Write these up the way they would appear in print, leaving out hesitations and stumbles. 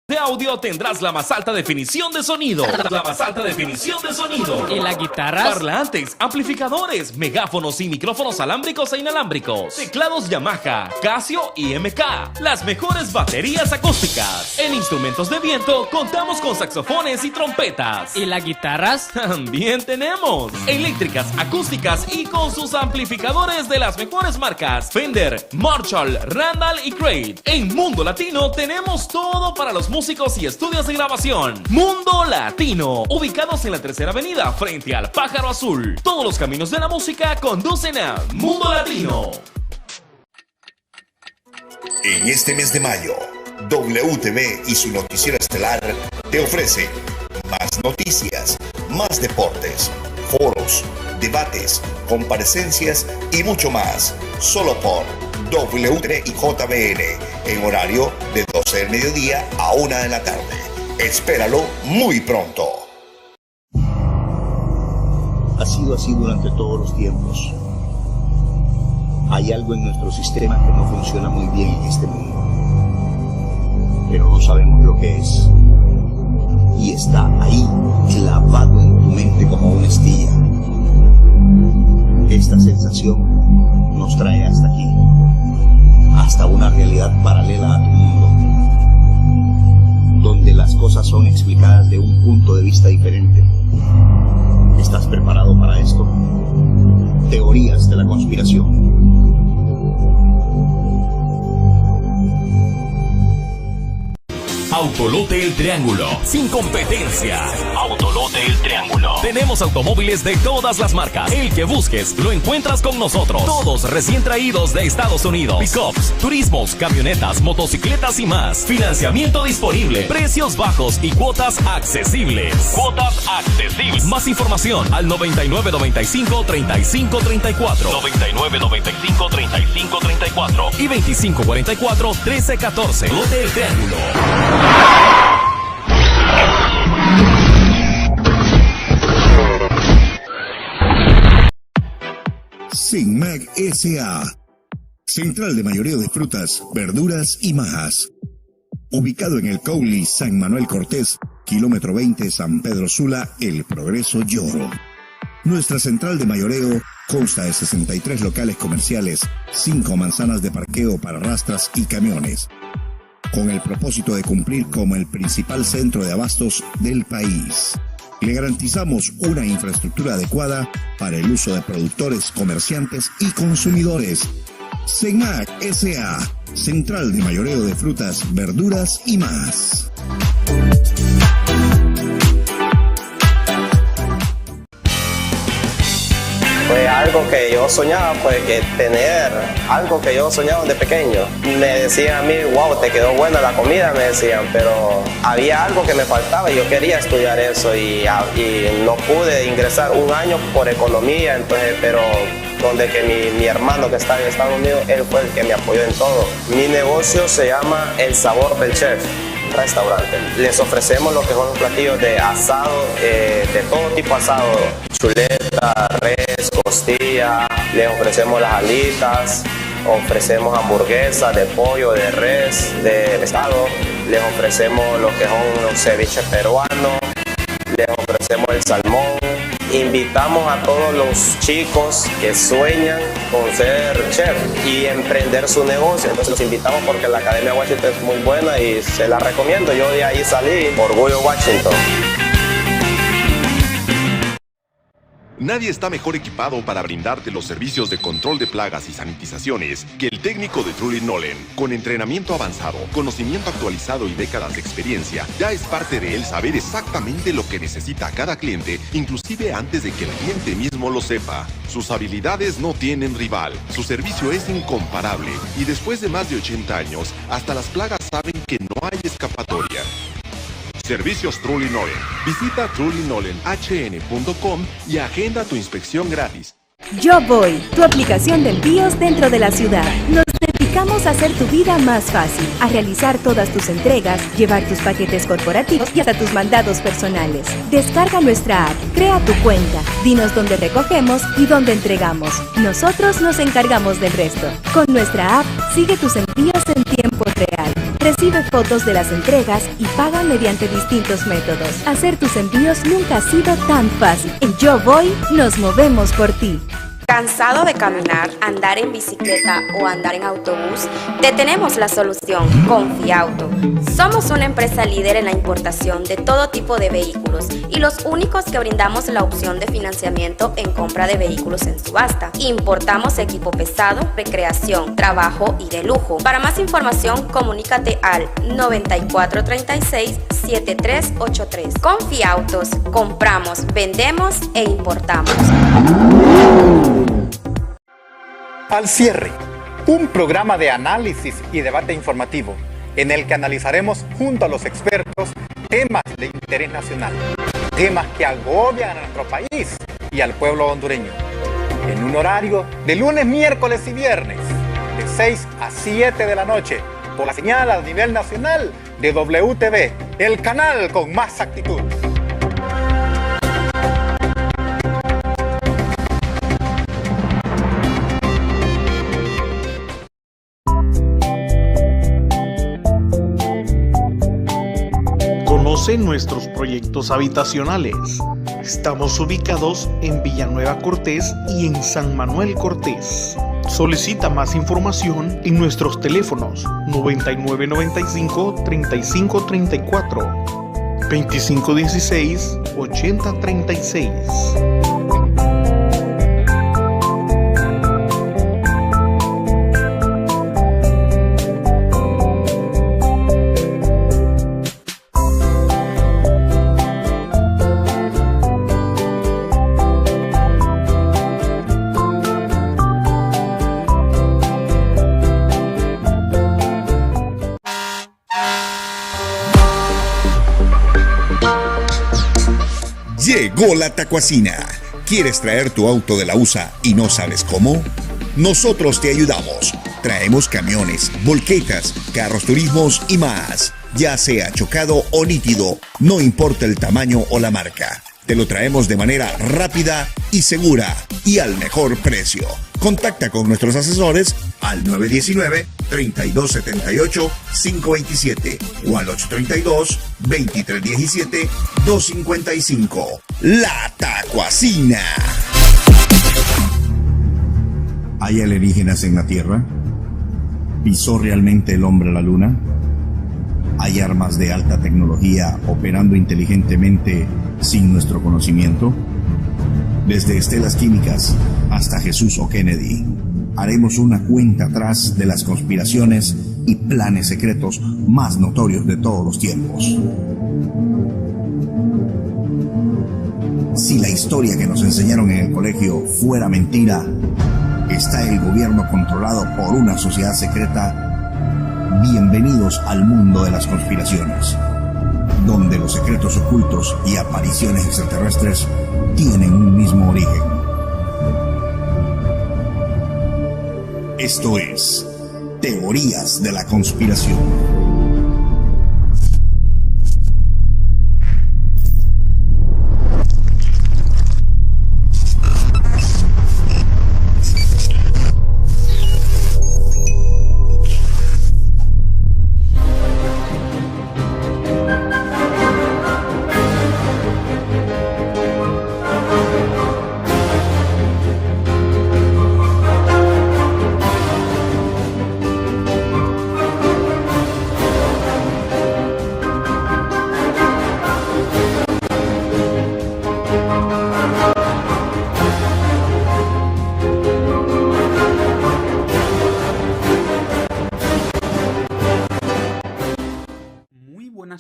de audio tendrás la más alta definición de sonido. La más alta definición de sonido. ¿Y las guitarras? Parlantes, amplificadores, megáfonos y micrófonos alámbricos e inalámbricos. Teclados Yamaha, Casio y MK. Las mejores baterías acústicas. En instrumentos de viento contamos con saxofones y trompetas. ¿Y las guitarras? También tenemos eléctricas, acústicas y con sus amplificadores de las mejores marcas Fender, Marshall, Randall y Crate. En Mundo Latino tenemos todo para los músicos y estudios de grabación. Mundo Latino, ubicados en la Tercera Avenida frente al Pájaro Azul. Todos los caminos de la música conducen a Mundo Latino. En este mes de mayo, WTV y su noticiero estelar te ofrece más noticias, más deportes, foros, debates, comparecencias y mucho más, solo por WTV y JBN, en horario de 12 del mediodía a 1 de la tarde. Espéralo muy pronto. Ha sido así durante todos los tiempos. Hay algo en nuestro sistema que no funciona muy bien en este mundo, pero no sabemos lo que es. Y está ahí, clavado en tu mente como una estilla. Esta sensación nos trae hasta aquí, hasta una realidad paralela a tu mundo, donde las cosas son explicadas de un punto de vista diferente. ¿Estás preparado para esto? Teorías de la conspiración. Autolote El Triángulo, sin competencia. Autolote El Triángulo. Tenemos automóviles de todas las marcas. El que busques, lo encuentras con nosotros. Todos recién traídos de Estados Unidos. Pickups, turismos, camionetas, motocicletas y más. Financiamiento disponible, precios bajos y cuotas accesibles. Cuotas accesibles. Más información al 9995-3534. 9995-3534 y 2544-1314. Autolote El Triángulo. Sinmag S.A. Central de mayoreo de frutas, verduras y majas. Ubicado en el Cauli, San Manuel Cortés, kilómetro 20, San Pedro Sula, El Progreso, Lloro. Nuestra central de mayoreo consta de 63 locales comerciales, 5 manzanas de parqueo para rastras y camiones, con el propósito de cumplir como el principal centro de abastos del país. Le garantizamos una infraestructura adecuada para el uso de productores, comerciantes y consumidores. Sinmag S.A., Central de mayoreo de frutas, verduras y más. Fue algo que yo soñaba, pues que tener algo que yo soñaba de pequeño. Me decían a mí, wow, te quedó buena la comida, me decían, pero había algo que me faltaba y yo quería estudiar eso y no pude ingresar un año por economía, entonces, pero donde que mi hermano que está en Estados Unidos, él fue el que me apoyó en todo. Mi negocio se llama El Sabor del Chef Restaurante. Les ofrecemos lo que son los platillos de asado, de todo tipo de asado, chuleta, res, costilla, les ofrecemos las alitas, ofrecemos hamburguesas de pollo, de res, de pescado, les ofrecemos lo que son los ceviches peruanos, les ofrecemos el salmón. Invitamos a todos los chicos que sueñan con ser chef y emprender su negocio. Entonces los invitamos porque la Academia Washington es muy buena y se la recomiendo. Yo de ahí salí, Orgullo Washington. Nadie está mejor equipado para brindarte los servicios de control de plagas y sanitizaciones que el técnico de Truly Nolen. Con entrenamiento avanzado, conocimiento actualizado y décadas de experiencia, ya es parte de él saber exactamente lo que necesita cada cliente, inclusive antes de que el cliente mismo lo sepa. Sus habilidades no tienen rival, su servicio es incomparable y después de más de 80 años, hasta las plagas saben que no hay escapatoria. Servicios Truly Nolen. Visita trulynolenhn.com y agenda tu inspección gratis. Yo Voy, tu aplicación de envíos dentro de la ciudad. Nos dedicamos a hacer tu vida más fácil, a realizar todas tus entregas, llevar tus paquetes corporativos y hasta tus mandados personales. Descarga nuestra app, crea tu cuenta, dinos dónde recogemos y dónde entregamos. Nosotros nos encargamos del resto. Con nuestra app, sigue tus envíos en tiempo real. Recibe Recibe fotos de las entregas y paga mediante distintos métodos. Hacer tus envíos nunca ha sido tan fácil. En Yo Voy, nos movemos por ti. ¿Cansado de caminar, andar en bicicleta o andar en autobús? Te tenemos la solución, Confiauto. Somos una empresa líder en la importación de todo tipo de vehículos y los únicos que brindamos la opción de financiamiento en compra de vehículos en subasta. Importamos equipo pesado, recreación, trabajo y de lujo. Para más información, comunícate al 9436-7383. Confiautos, compramos, vendemos e importamos. Al cierre, un programa de análisis y debate informativo en el que analizaremos junto a los expertos temas de interés nacional, temas que agobian a nuestro país y al pueblo hondureño, en un horario de lunes, miércoles y viernes, de 6 a 7 de la noche, por la señal a nivel nacional de WTV, el canal con más actitud. Conoce nuestros proyectos habitacionales. Estamos ubicados en Villanueva Cortés y en San Manuel Cortés. Solicita más información en nuestros teléfonos 9995-3534, 2516-8036. Llegó la Tacuacina. ¿Quieres traer tu auto de la USA y no sabes cómo? Nosotros te ayudamos. Traemos camiones, volquetas, carros turismos y más. Ya sea chocado o nítido, no importa el tamaño o la marca. Te lo traemos de manera rápida y segura y al mejor precio. Contacta con nuestros asesores al 919-3278-527 o al 832-2317-255. La Tacuacina. ¿Hay alienígenas en la Tierra? ¿Pisó realmente el hombre la Luna? ¿Hay armas de alta tecnología operando inteligentemente sin nuestro conocimiento? Desde estelas químicas hasta Jesús o Kennedy, haremos una cuenta atrás de las conspiraciones y planes secretos más notorios de todos los tiempos. Si la historia que nos enseñaron en el colegio fuera mentira, ¿está el gobierno controlado por una sociedad secreta? Bienvenidos al mundo de las conspiraciones, donde los secretos ocultos y apariciones extraterrestres tienen un mismo origen. Esto es Teorías de la Conspiración.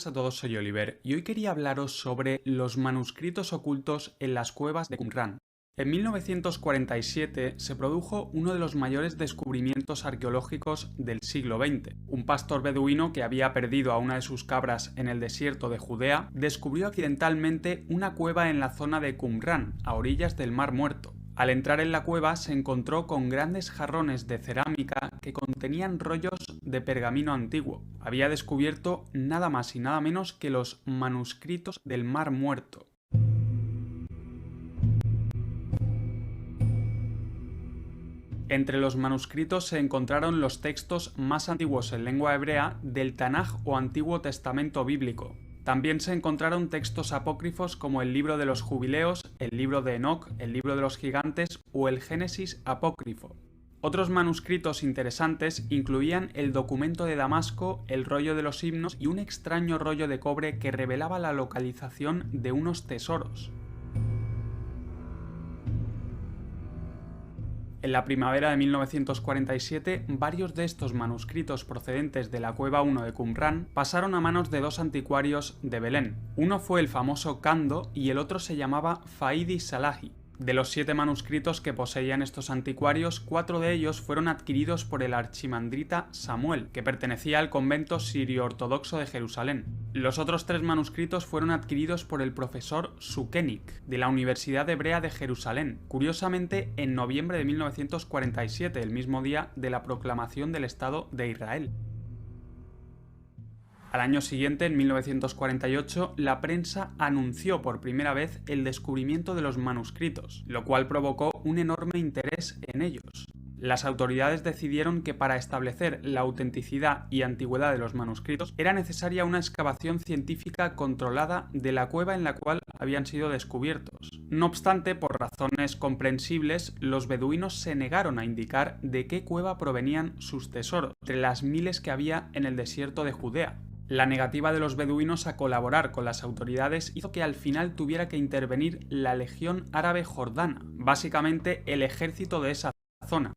A todos, soy Oliver y hoy quería hablaros sobre los manuscritos ocultos en las cuevas de Qumrán. En 1947 se produjo uno de los mayores descubrimientos arqueológicos del siglo XX. Un pastor beduino que había perdido a una de sus cabras en el desierto de Judea descubrió accidentalmente una cueva en la zona de Qumrán, a orillas del Mar Muerto. Al entrar en la cueva se encontró con grandes jarrones de cerámica que contenían rollos de pergamino antiguo. Había descubierto nada más y nada menos que los manuscritos del Mar Muerto. Entre los manuscritos se encontraron los textos más antiguos en lengua hebrea del Tanaj o Antiguo Testamento bíblico. También se encontraron textos apócrifos como el Libro de los Jubileos, el Libro de Enoc, el Libro de los Gigantes o el Génesis apócrifo. Otros manuscritos interesantes incluían el documento de Damasco, el rollo de los himnos y un extraño rollo de cobre que revelaba la localización de unos tesoros. En la primavera de 1947, varios de estos manuscritos procedentes de la Cueva 1 de Qumrán pasaron a manos de dos anticuarios de Belén. Uno fue el famoso Kando y el otro se llamaba Faidi Salahi. De los 7 manuscritos que poseían estos anticuarios, 4 de ellos fueron adquiridos por el archimandrita Samuel, que pertenecía al convento sirio-ortodoxo de Jerusalén. Los otros 3 manuscritos fueron adquiridos por el profesor Sukenik, de la Universidad Hebrea de Jerusalén, curiosamente en noviembre de 1947, el mismo día de la proclamación del Estado de Israel. Al año siguiente, en 1948, la prensa anunció por primera vez el descubrimiento de los manuscritos, lo cual provocó un enorme interés en ellos. Las autoridades decidieron que para establecer la autenticidad y antigüedad de los manuscritos era necesaria una excavación científica controlada de la cueva en la cual habían sido descubiertos. No obstante, por razones comprensibles, los beduinos se negaron a indicar de qué cueva provenían sus tesoros, entre las miles que había en el desierto de Judea. La negativa de los beduinos a colaborar con las autoridades hizo que al final tuviera que intervenir la Legión Árabe Jordana, básicamente el ejército de esa zona,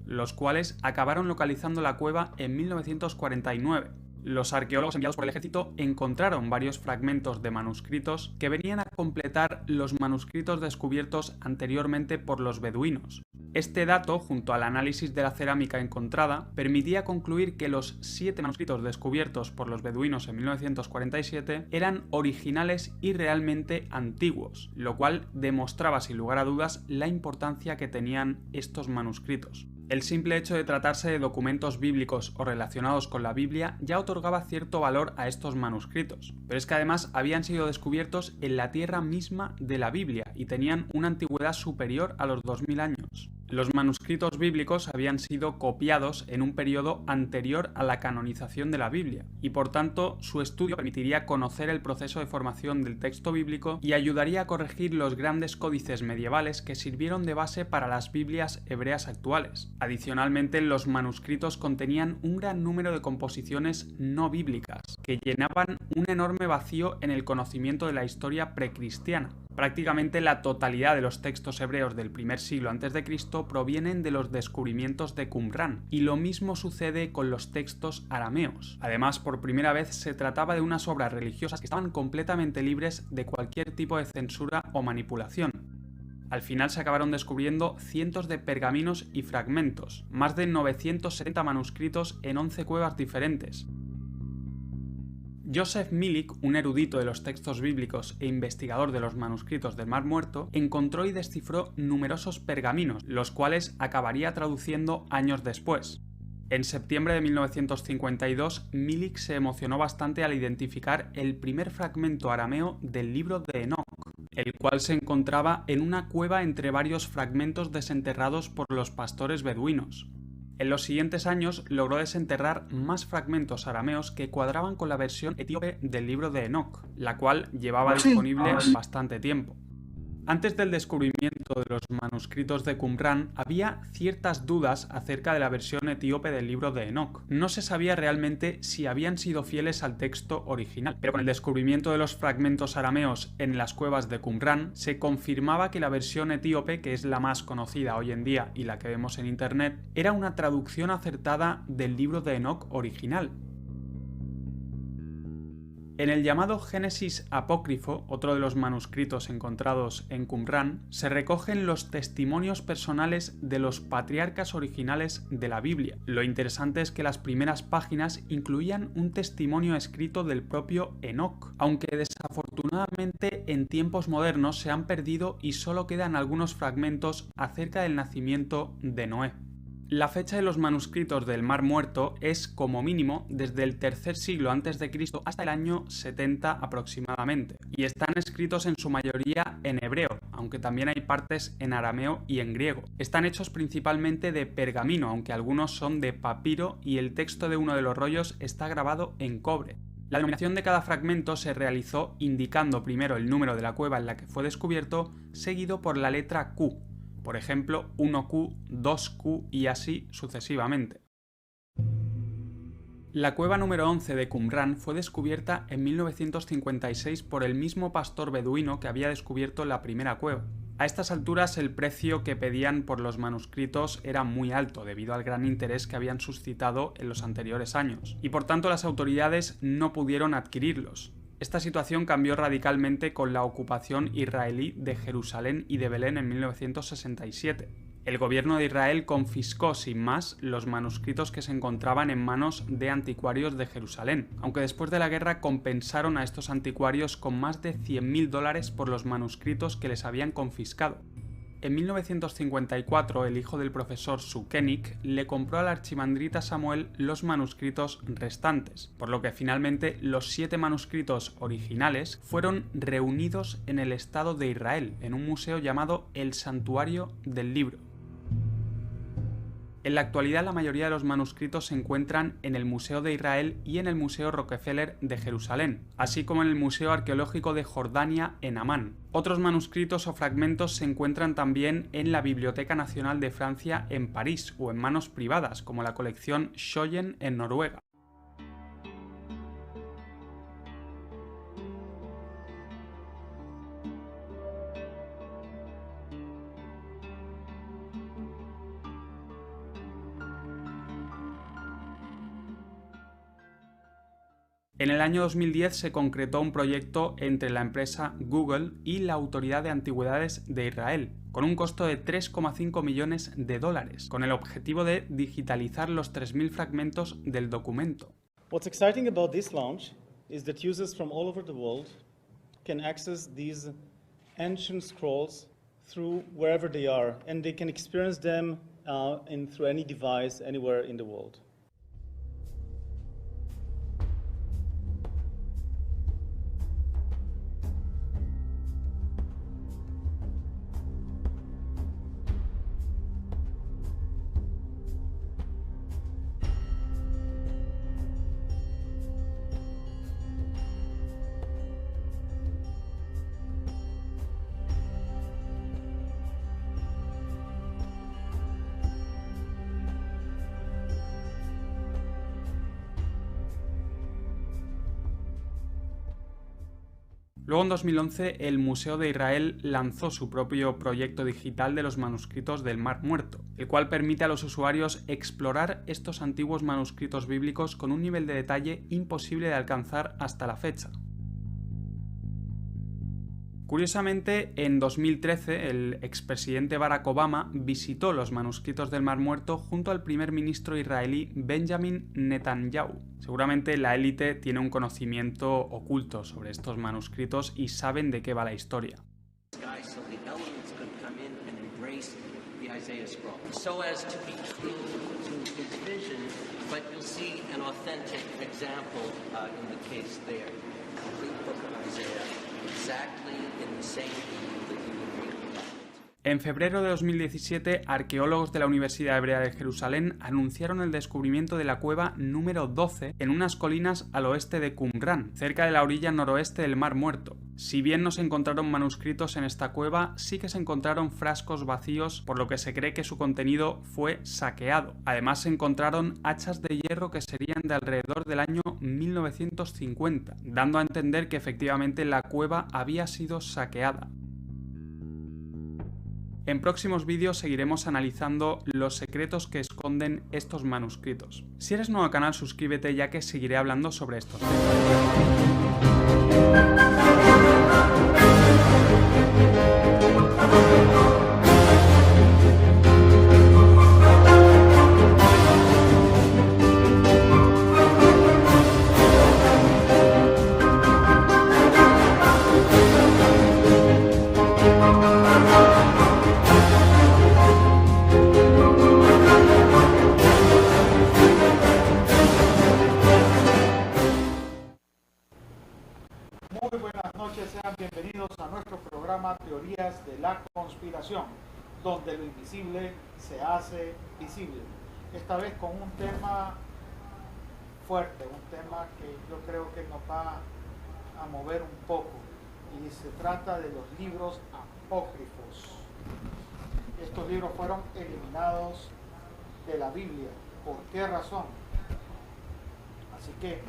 los cuales acabaron localizando la cueva en 1949. Los arqueólogos enviados por el ejército encontraron varios fragmentos de manuscritos que venían a completar los manuscritos descubiertos anteriormente por los beduinos. Este dato, junto al análisis de la cerámica encontrada, permitía concluir que los 7 manuscritos descubiertos por los beduinos en 1947 eran originales y realmente antiguos, lo cual demostraba sin lugar a dudas la importancia que tenían estos manuscritos. El simple hecho de tratarse de documentos bíblicos o relacionados con la Biblia ya otorgaba cierto valor a estos manuscritos, pero es que además habían sido descubiertos en la tierra misma de la Biblia y tenían una antigüedad superior a los 2000 años. Los manuscritos bíblicos habían sido copiados en un periodo anterior a la canonización de la Biblia, y por tanto su estudio permitiría conocer el proceso de formación del texto bíblico y ayudaría a corregir los grandes códices medievales que sirvieron de base para las Biblias hebreas actuales. Adicionalmente, los manuscritos contenían un gran número de composiciones no bíblicas, que llenaban un enorme vacío en el conocimiento de la historia precristiana. Prácticamente la totalidad de los textos hebreos del primer siglo a.C. provienen de los descubrimientos de Qumrán, y lo mismo sucede con los textos arameos. Además, por primera vez se trataba de unas obras religiosas que estaban completamente libres de cualquier tipo de censura o manipulación. Al final se acabaron descubriendo cientos de pergaminos y fragmentos, más de 970 manuscritos en 11 cuevas diferentes. Joseph Milik, un erudito de los textos bíblicos e investigador de los manuscritos del Mar Muerto, encontró y descifró numerosos pergaminos, los cuales acabaría traduciendo años después. En septiembre de 1952, Milik se emocionó bastante al identificar el primer fragmento arameo del libro de Enoc, el cual se encontraba en una cueva entre varios fragmentos desenterrados por los pastores beduinos. En los siguientes años logró desenterrar más fragmentos arameos que cuadraban con la versión etíope del libro de Enoc, la cual llevaba disponible bastante tiempo. Antes del descubrimiento de los manuscritos de Qumrán, había ciertas dudas acerca de la versión etíope del libro de Enoc. No se sabía realmente si habían sido fieles al texto original, pero con el descubrimiento de los fragmentos arameos en las cuevas de Qumrán, se confirmaba que la versión etíope, que es la más conocida hoy en día y la que vemos en internet, era una traducción acertada del libro de Enoc original. En el llamado Génesis apócrifo, otro de los manuscritos encontrados en Qumrán, se recogen los testimonios personales de los patriarcas originales de la Biblia. Lo interesante es que las primeras páginas incluían un testimonio escrito del propio Enoc, aunque desafortunadamente en tiempos modernos se han perdido y solo quedan algunos fragmentos acerca del nacimiento de Noé. La fecha de los manuscritos del Mar Muerto es, como mínimo, desde el tercer siglo a.C. hasta el año 70 aproximadamente, y están escritos en su mayoría en hebreo, aunque también hay partes en arameo y en griego. Están hechos principalmente de pergamino, aunque algunos son de papiro, y el texto de uno de los rollos está grabado en cobre. La denominación de cada fragmento se realizó indicando primero el número de la cueva en la que fue descubierto, seguido por la letra Q, por ejemplo 1Q, 2Q y así sucesivamente. La cueva número 11 de Qumran fue descubierta en 1956 por el mismo pastor beduino que había descubierto la primera cueva. A estas alturas el precio que pedían por los manuscritos era muy alto debido al gran interés que habían suscitado en los anteriores años, y por tanto las autoridades no pudieron adquirirlos. Esta situación cambió radicalmente con la ocupación israelí de Jerusalén y de Belén en 1967. El gobierno de Israel confiscó sin más los manuscritos que se encontraban en manos de anticuarios de Jerusalén, aunque después de la guerra compensaron a estos anticuarios con más de $100.000 por los manuscritos que les habían confiscado. En 1954, el hijo del profesor Sukenik le compró al archimandrita Samuel los manuscritos restantes, por lo que finalmente los 7 manuscritos originales fueron reunidos en el Estado de Israel, en un museo llamado el Santuario del Libro. En la actualidad la mayoría de los manuscritos se encuentran en el Museo de Israel y en el Museo Rockefeller de Jerusalén, así como en el Museo Arqueológico de Jordania en Amán. Otros manuscritos o fragmentos se encuentran también en la Biblioteca Nacional de Francia en París o en manos privadas, como la colección Schoyen en Noruega. En el año 2010 se concretó un proyecto entre la empresa Google y la Autoridad de Antigüedades de Israel, con un costo de $3,5 millones, con el objetivo de digitalizar los 3.000 fragmentos del documento. What's exciting about this launch is that users from all over the world can access these ancient scrolls through wherever they are, and they can experience them through any device anywhere in the world. Luego en 2011 el Museo de Israel lanzó su propio proyecto digital de los manuscritos del Mar Muerto, el cual permite a los usuarios explorar estos antiguos manuscritos bíblicos con un nivel de detalle imposible de alcanzar hasta la fecha. Curiosamente, en 2013 el expresidente Barack Obama visitó los manuscritos del Mar Muerto junto al primer ministro israelí Benjamin Netanyahu. Seguramente la élite tiene un conocimiento oculto sobre estos manuscritos y saben de qué va la historia. En febrero de 2017, arqueólogos de la Universidad Hebrea de Jerusalén anunciaron el descubrimiento de la cueva número 12 en unas colinas al oeste de Qumran, cerca de la orilla noroeste del Mar Muerto. Si bien no se encontraron manuscritos en esta cueva, sí que se encontraron frascos vacíos, por lo que se cree que su contenido fue saqueado. Además se encontraron hachas de hierro que serían de alrededor del año 1950, dando a entender que efectivamente la cueva había sido saqueada. En próximos vídeos seguiremos analizando los secretos que esconden estos manuscritos. Si eres nuevo al canal, suscríbete, ya que seguiré hablando sobre estos temas. Muy buenas noches, sean bienvenidos a nuestro programa. programa Teorías de la Conspiración, donde lo invisible se hace visible. Esta vez con un tema fuerte, un tema que yo creo que nos va a mover un poco, y se trata de los libros apócrifos. Estos libros fueron eliminados de la Biblia. ¿Por qué razón? Así que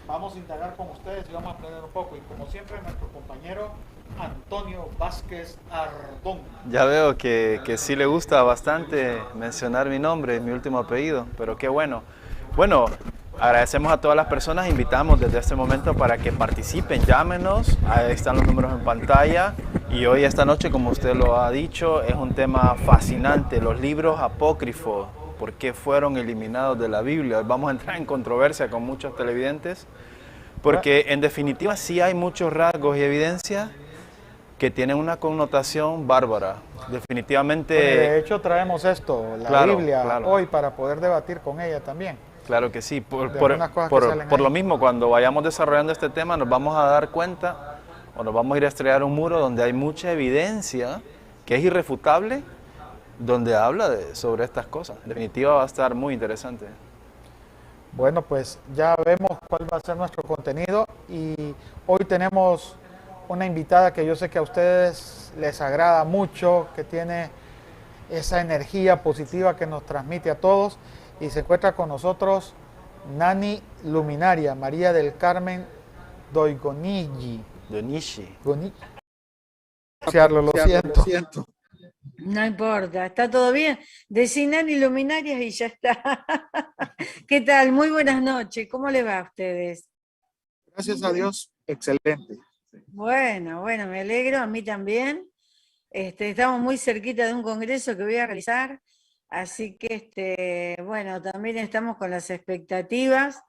vamos a indagar con ustedes y vamos a aprender un poco. Y como siempre, nuestro compañero Antonio Vázquez Ardón. Ya veo que sí le gusta bastante mencionar mi nombre, mi último apellido, pero qué bueno. Bueno, agradecemos a todas las personas, invitamos desde este momento para que participen, llámenos, ahí están los números en pantalla. Y hoy, esta noche, como usted lo ha dicho, es un tema fascinante, los libros apócrifos, ¿por qué fueron eliminados de la Biblia? Vamos a entrar en controversia con muchos televidentes, porque en definitiva sí hay muchos rasgos y evidencias que tienen una connotación bárbara. Definitivamente... Bueno, de hecho traemos esto, la Biblia, hoy para poder debatir con ella también. Claro que sí, por lo mismo, cuando vayamos desarrollando este tema nos vamos a dar cuenta, o nos vamos a ir a estrellar un muro donde hay mucha evidencia que es irrefutable, donde habla sobre estas cosas. En definitiva va a estar muy interesante. Bueno, pues ya vemos cuál va a ser nuestro contenido, y hoy tenemos una invitada que yo sé que a ustedes les agrada mucho, que tiene esa energía positiva que nos transmite a todos, y se encuentra con nosotros Nani Luminaria, María del Carmen Doigonigi. Lo siento. No importa, está todo bien. Decí Nani Luminarias y ya está. ¿Qué tal? Muy buenas noches. ¿Cómo le va a ustedes? Gracias a Dios, excelente. Bueno, me alegro, a mí también. Estamos muy cerquita de un congreso que voy a realizar, así que, bueno, también estamos con las expectativas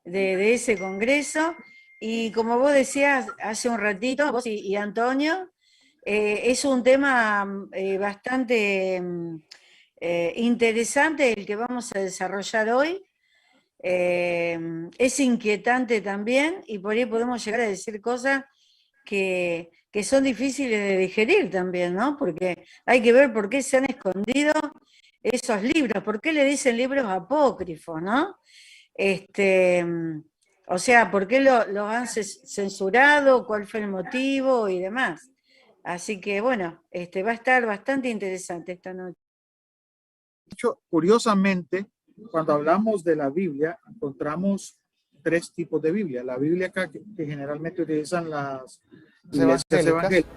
de ese congreso. Y como vos decías hace un ratito, vos y Antonio, es un tema bastante interesante el que vamos a desarrollar hoy. Es inquietante también, y por ahí podemos llegar a decir cosas que son difíciles de digerir también, ¿no? Porque hay que ver por qué se han escondido esos libros, por qué le dicen libros apócrifos, ¿no? O sea, ¿por qué lo han censurado? ¿Cuál fue el motivo? Y demás. Así que, bueno, va a estar bastante interesante esta noche. De hecho, curiosamente, cuando hablamos de la Biblia, encontramos tres tipos de Biblia. La Biblia que generalmente utilizan las iglesias evangélicas,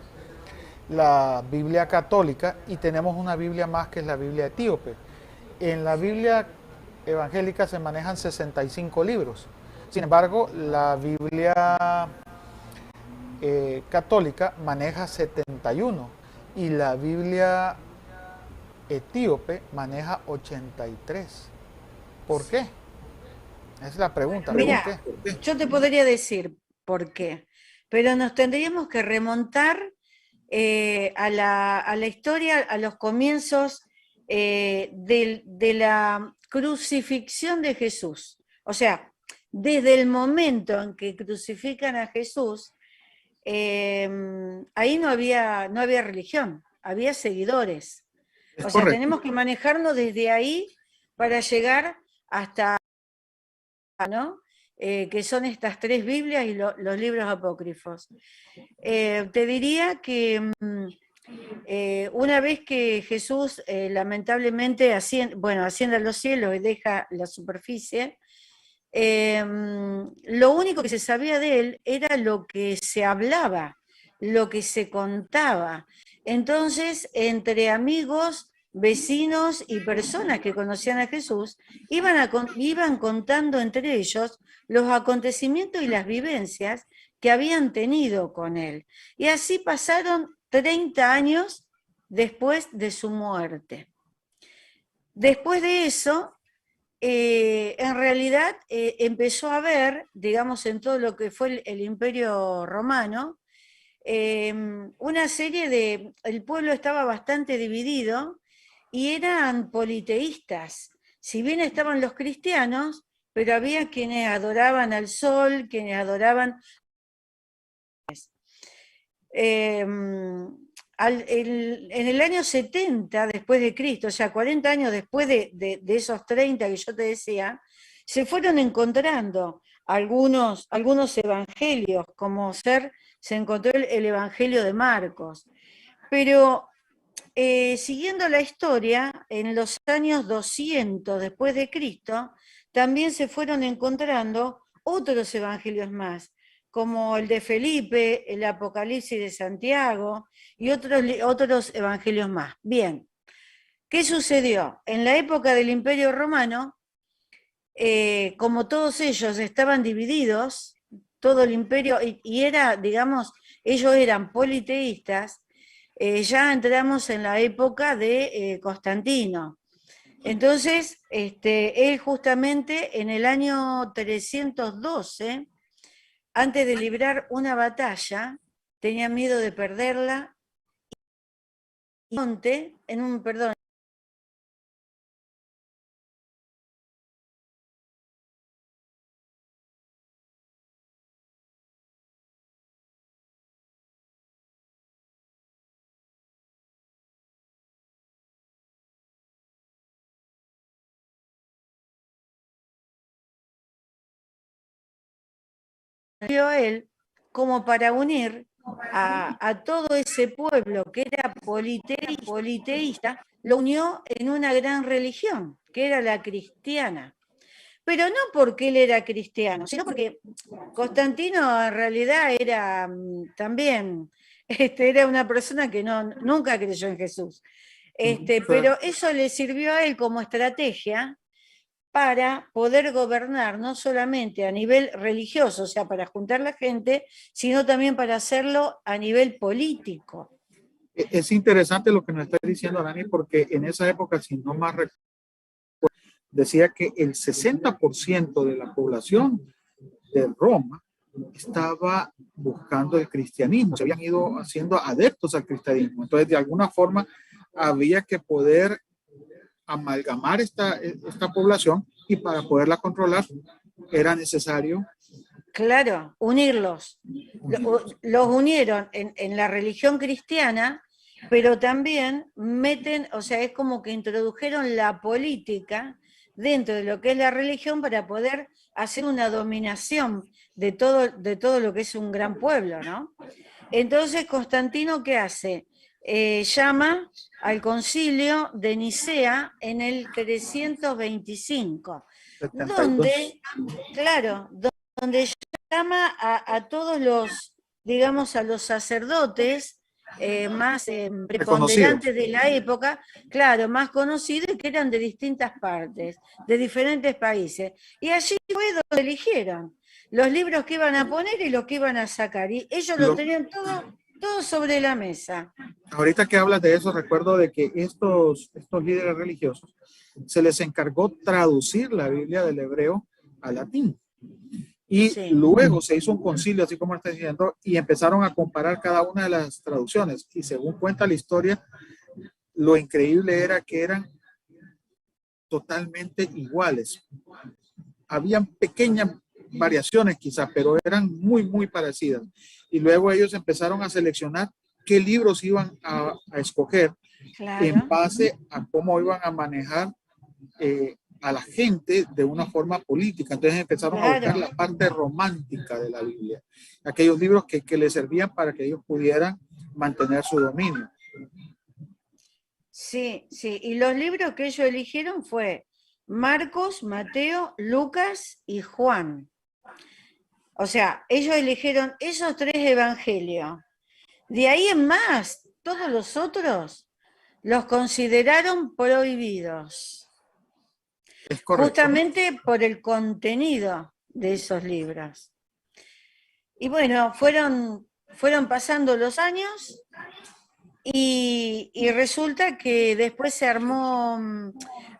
la Biblia católica, y tenemos una Biblia más que es la Biblia etíope. En la Biblia evangélica se manejan 65 libros. Sin embargo, la Biblia católica maneja 71 y la Biblia etíope maneja 83. ¿Por qué? Esa es la pregunta. Mira, yo te podría decir por qué, pero nos tendríamos que remontar a la historia, a los comienzos de la crucifixión de Jesús. O sea, desde el momento en que crucifican a Jesús, ahí no había religión, había seguidores. O sea, tenemos que manejarnos desde ahí para llegar hasta, ¿no? Que son estas tres Biblias y los libros apócrifos. Te diría que una vez que Jesús lamentablemente asciende a los cielos y deja la superficie, lo único que se sabía de él era lo que se hablaba, lo que se contaba. Entonces, entre amigos, vecinos y personas que conocían a Jesús, iban contando entre ellos los acontecimientos y las vivencias que habían tenido con él. Y así pasaron 30 años después de su muerte. Después de eso, en realidad empezó a haber, digamos, en todo lo que fue el Imperio Romano, una serie el pueblo estaba bastante dividido y eran politeístas. Si bien estaban los cristianos, pero había quienes adoraban al sol, quienes adoraban... en el año 70 después de Cristo, o sea, 40 años después de esos 30 que yo te decía, se fueron encontrando algunos evangelios, como se encontró el Evangelio de Marcos. Pero siguiendo la historia, en los años 200 después de Cristo, también se fueron encontrando otros evangelios más, como el de Felipe, el Apocalipsis de Santiago y otros evangelios más. Bien, ¿qué sucedió? En la época del Imperio Romano, como todos ellos estaban divididos, todo el imperio, y era, digamos, ellos eran politeístas, ya entramos en la época de Constantino. Entonces, él justamente en el año 312, antes de librar una batalla, tenía miedo de perderla, perdón, a él como para unir a todo ese pueblo que era politeísta, lo unió en una gran religión, que era la cristiana. Pero no porque él era cristiano, sino porque Constantino en realidad era también, era una persona que nunca creyó en Jesús. Pero eso le sirvió a él como estrategia para poder gobernar, no solamente a nivel religioso, o sea, para juntar la gente, sino también para hacerlo a nivel político. Es interesante lo que nos está diciendo Dani, porque en esa época, si no más recuerdo, decía que el 60% de la población de Roma estaba buscando el cristianismo, se habían ido haciendo adeptos al cristianismo. Entonces, de alguna forma, había que poder amalgamar esta población, y para poderla controlar era necesario. Claro, unirlos. Los unieron en la religión cristiana, pero también o sea, es como que introdujeron la política dentro de lo que es la religión para poder hacer una dominación de todo lo que es un gran pueblo, ¿no? Entonces, Constantino, ¿qué hace? Llama al concilio de Nicea en el 325, donde llama a todos los, digamos, a los sacerdotes más preponderantes de la época, claro, más conocidos, que eran de distintas partes, de diferentes países. Y allí fue donde eligieron los libros que iban a poner y los que iban a sacar. Y ellos lo tenían todo sobre la mesa. Ahorita que hablas de eso, recuerdo de que estos líderes religiosos se les encargó traducir la Biblia del hebreo al latín. Y luego se hizo un concilio, así como está diciendo, y empezaron a comparar cada una de las traducciones. Y según cuenta la historia, lo increíble era que eran totalmente iguales. Habían pequeñas variaciones quizás, pero eran muy, muy parecidas. Y luego ellos empezaron a seleccionar qué libros iban a escoger en base a cómo iban a manejar a la gente de una forma política. Entonces empezaron a buscar la parte romántica de la Biblia, aquellos libros que les servían para que ellos pudieran mantener su dominio. Sí, y los libros que ellos eligieron fue Marcos, Mateo, Lucas y Juan. O sea, ellos eligieron esos 3 evangelios. De ahí en más, todos los otros los consideraron prohibidos. Es correcto. Justamente por el contenido de esos libros. Y bueno, fueron pasando los años y resulta que después se armó,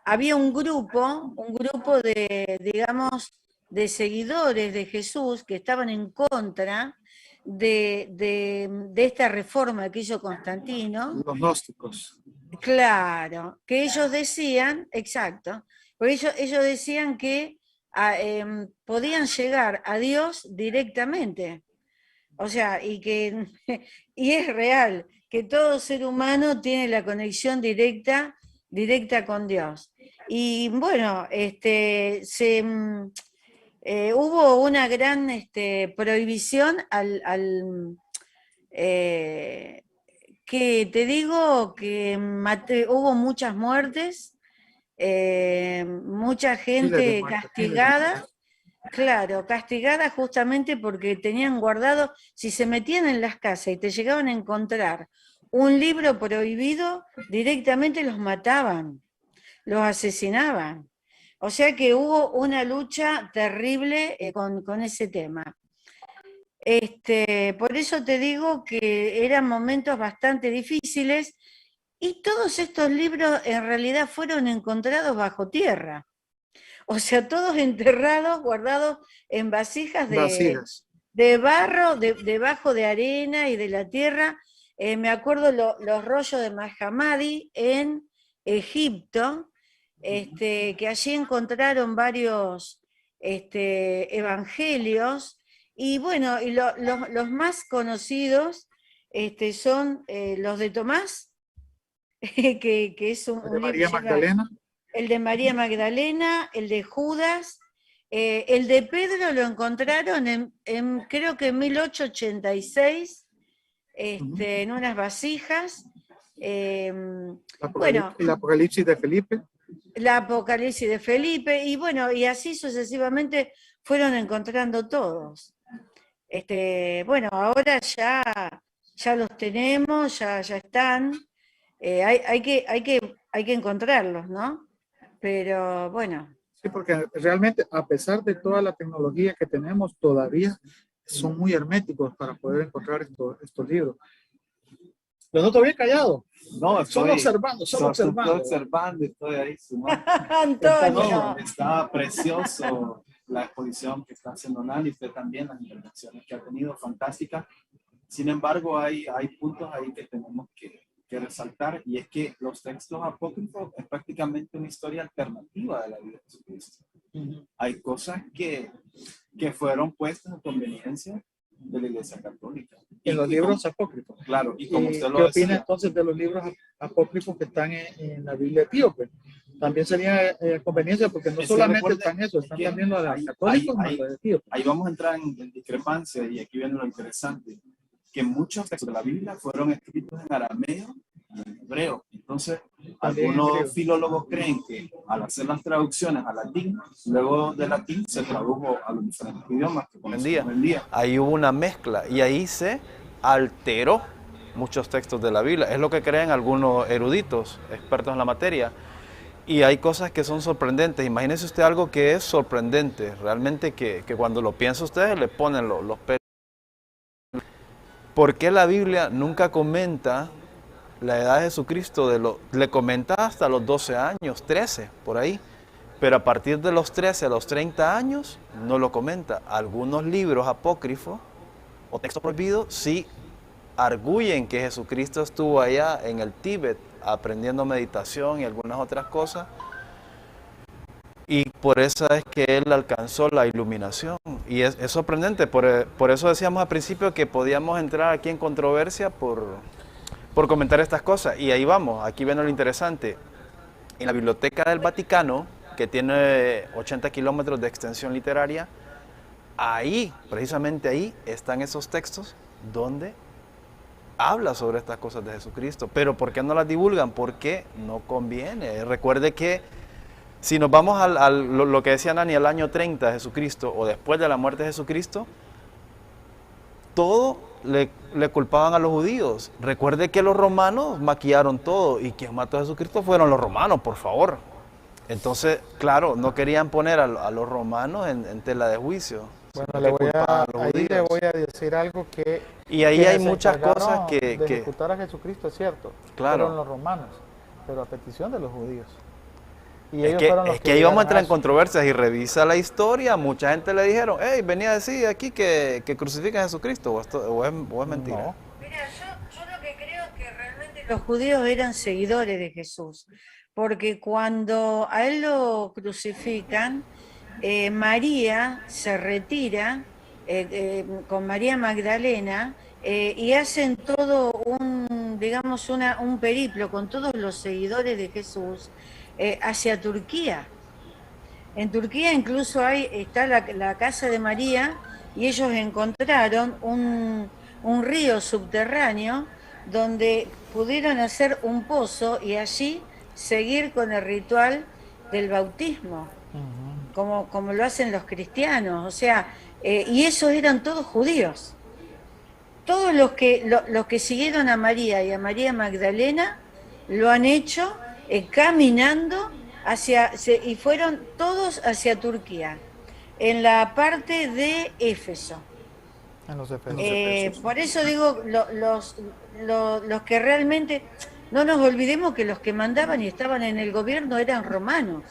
había un grupo de, digamos, de seguidores de Jesús que estaban en contra de esta reforma que hizo Constantino. Los gnósticos. Claro, que ellos decían, exacto, porque ellos decían que podían llegar a Dios directamente. O sea, y es real, que todo ser humano tiene la conexión directa con Dios. Y bueno, hubo una gran prohibición que te digo que hubo muchas muertes, mucha gente castigada. Claro, castigada justamente porque tenían guardado, si se metían en las casas y te llegaban a encontrar un libro prohibido, directamente los mataban, los asesinaban. O sea que hubo una lucha terrible con ese tema. Por eso te digo que eran momentos bastante difíciles y todos estos libros en realidad fueron encontrados bajo tierra. O sea, todos enterrados, guardados en vasijas de barro, debajo de arena y de la tierra. Me acuerdo los rollos de Mahamadi en Egipto, que allí encontraron varios evangelios. Y bueno, y los más conocidos son los de Tomás, que es un de María Magdalena. El de María Magdalena, el de Judas, el de Pedro lo encontraron creo que en 1886, en unas vasijas. El Apocalipsis de Felipe. La Apocalipsis de Felipe, y bueno, y así sucesivamente fueron encontrando todos. Bueno, ahora ya los tenemos, ya están. Hay que encontrarlos, ¿no? Pero bueno. Sí, porque realmente, a pesar de toda la tecnología que tenemos, todavía son muy herméticos para poder encontrar estos libros. Lo noto bien callado. No, solo observando. Estoy ahí sumando. Antonio. Está precioso la exposición que está haciendo Nani, usted también, las intervenciones que ha tenido, fantásticas. Sin embargo, hay puntos ahí que tenemos que resaltar, y es que los textos apócrifos es prácticamente una historia alternativa de la vida de Jesucristo. Hay cosas que fueron puestas en conveniencia de la Iglesia Católica. En los libros apócrifos. Claro, y como usted lo ¿Qué decía, opina entonces de los libros apócrifos que están en la Biblia etíope? También sería conveniencia, porque no solamente están eso, están también los católicos y los etíopes. Ahí vamos a entrar en discrepancia, y aquí viene lo interesante, que muchos textos de la Biblia fueron escritos en arameo y en hebreo. Entonces, algunos filólogos creen que al hacer las traducciones a latín, luego de latín se tradujo a los diferentes idiomas que conocemos hoy en día. Ahí hubo una mezcla y ahí se alteró muchos textos de la Biblia. Es lo que creen algunos eruditos, expertos en la materia. Y hay cosas que son sorprendentes. Imagínese usted algo que es sorprendente, realmente que cuando lo piensa usted le ponen los pelos. ¿Por qué la Biblia nunca comenta la edad de Jesucristo? Le comenta hasta los 12 años, 13, por ahí. Pero a partir de los 13 a los 30 años no lo comenta. Algunos libros apócrifos o textos prohibidos sí arguyen que Jesucristo estuvo allá en el Tíbet aprendiendo meditación y algunas otras cosas. Y por eso es que él alcanzó la iluminación. Y es sorprendente, por eso decíamos al principio que podíamos entrar aquí en controversia por comentar estas cosas. Y ahí vamos, aquí viene lo interesante. En la Biblioteca del Vaticano, que tiene 80 kilómetros de extensión literaria, ahí, precisamente ahí, están esos textos donde habla sobre estas cosas de Jesucristo. Pero ¿por qué no las divulgan? Porque no conviene. Recuerde que si nos vamos a lo que decía Nani, al año 30 de Jesucristo, o después de la muerte de Jesucristo, todo le culpaban a los judíos. Recuerde que los romanos maquillaron todo, y quien mató a Jesucristo fueron los romanos, por favor. Entonces, claro, no querían poner a los romanos en tela de juicio. Bueno, le voy a decir algo que... Y ahí hay muchas cosas que... De ejecutar a Jesucristo, es cierto. Claro. Fueron los romanos, pero a petición de los judíos. Y es que ahí vamos a entrar en controversias, y revisa la historia. Mucha gente le dijeron, hey, venía a decir aquí que crucifican a Jesucristo, o es mentira. No. Mira, yo lo que creo es que realmente los judíos eran seguidores de Jesús, porque cuando a él lo crucifican, María se retira con María Magdalena, y hacen todo digamos, un periplo con todos los seguidores de Jesús hacia Turquía. En Turquía incluso está la casa de María, y ellos encontraron un río subterráneo donde pudieron hacer un pozo y allí seguir con el ritual del bautismo, como lo hacen los cristianos. O sea, y esos eran todos judíos. Todos los que siguieron a María y a María Magdalena lo han hecho caminando y fueron todos hacia Turquía, en la parte de Éfeso. En los Efesios. Por eso digo, los que realmente, no nos olvidemos que los que mandaban y estaban en el gobierno eran romanos.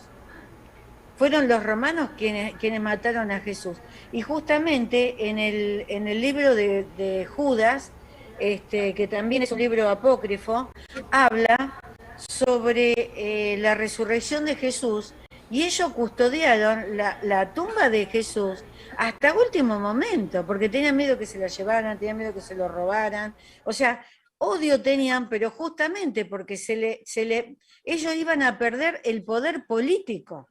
Fueron los romanos quienes mataron a Jesús. Y justamente en el libro de Judas, que también es un libro apócrifo, habla sobre la resurrección de Jesús, y ellos custodiaron la tumba de Jesús hasta último momento, porque tenían miedo que se la llevaran, tenían miedo que se lo robaran. O sea, odio tenían, pero justamente porque ellos iban a perder el poder político,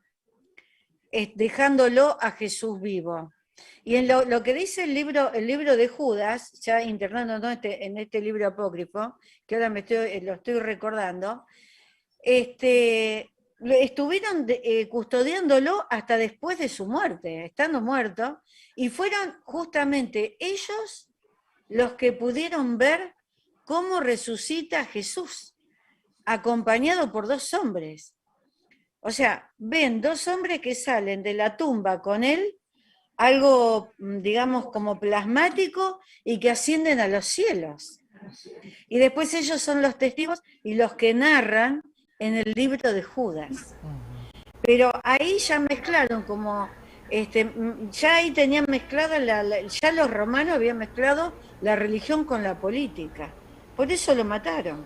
dejándolo a Jesús vivo. Y en lo que dice el libro de Judas, ya internándonos en este libro apócrifo, que ahora lo estoy recordando, estuvieron custodiándolo hasta después de su muerte, estando muerto, y fueron justamente ellos los que pudieron ver cómo resucita Jesús, acompañado por 2 hombres. O sea, ven 2 hombres que salen de la tumba con él, algo, digamos, como plasmático, y que ascienden a los cielos. Y después ellos son los testigos y los que narran en el libro de Judas. Pero ahí ya mezclaron como, ya ahí tenían mezclada, ya los romanos habían mezclado la religión con la política. Por eso lo mataron.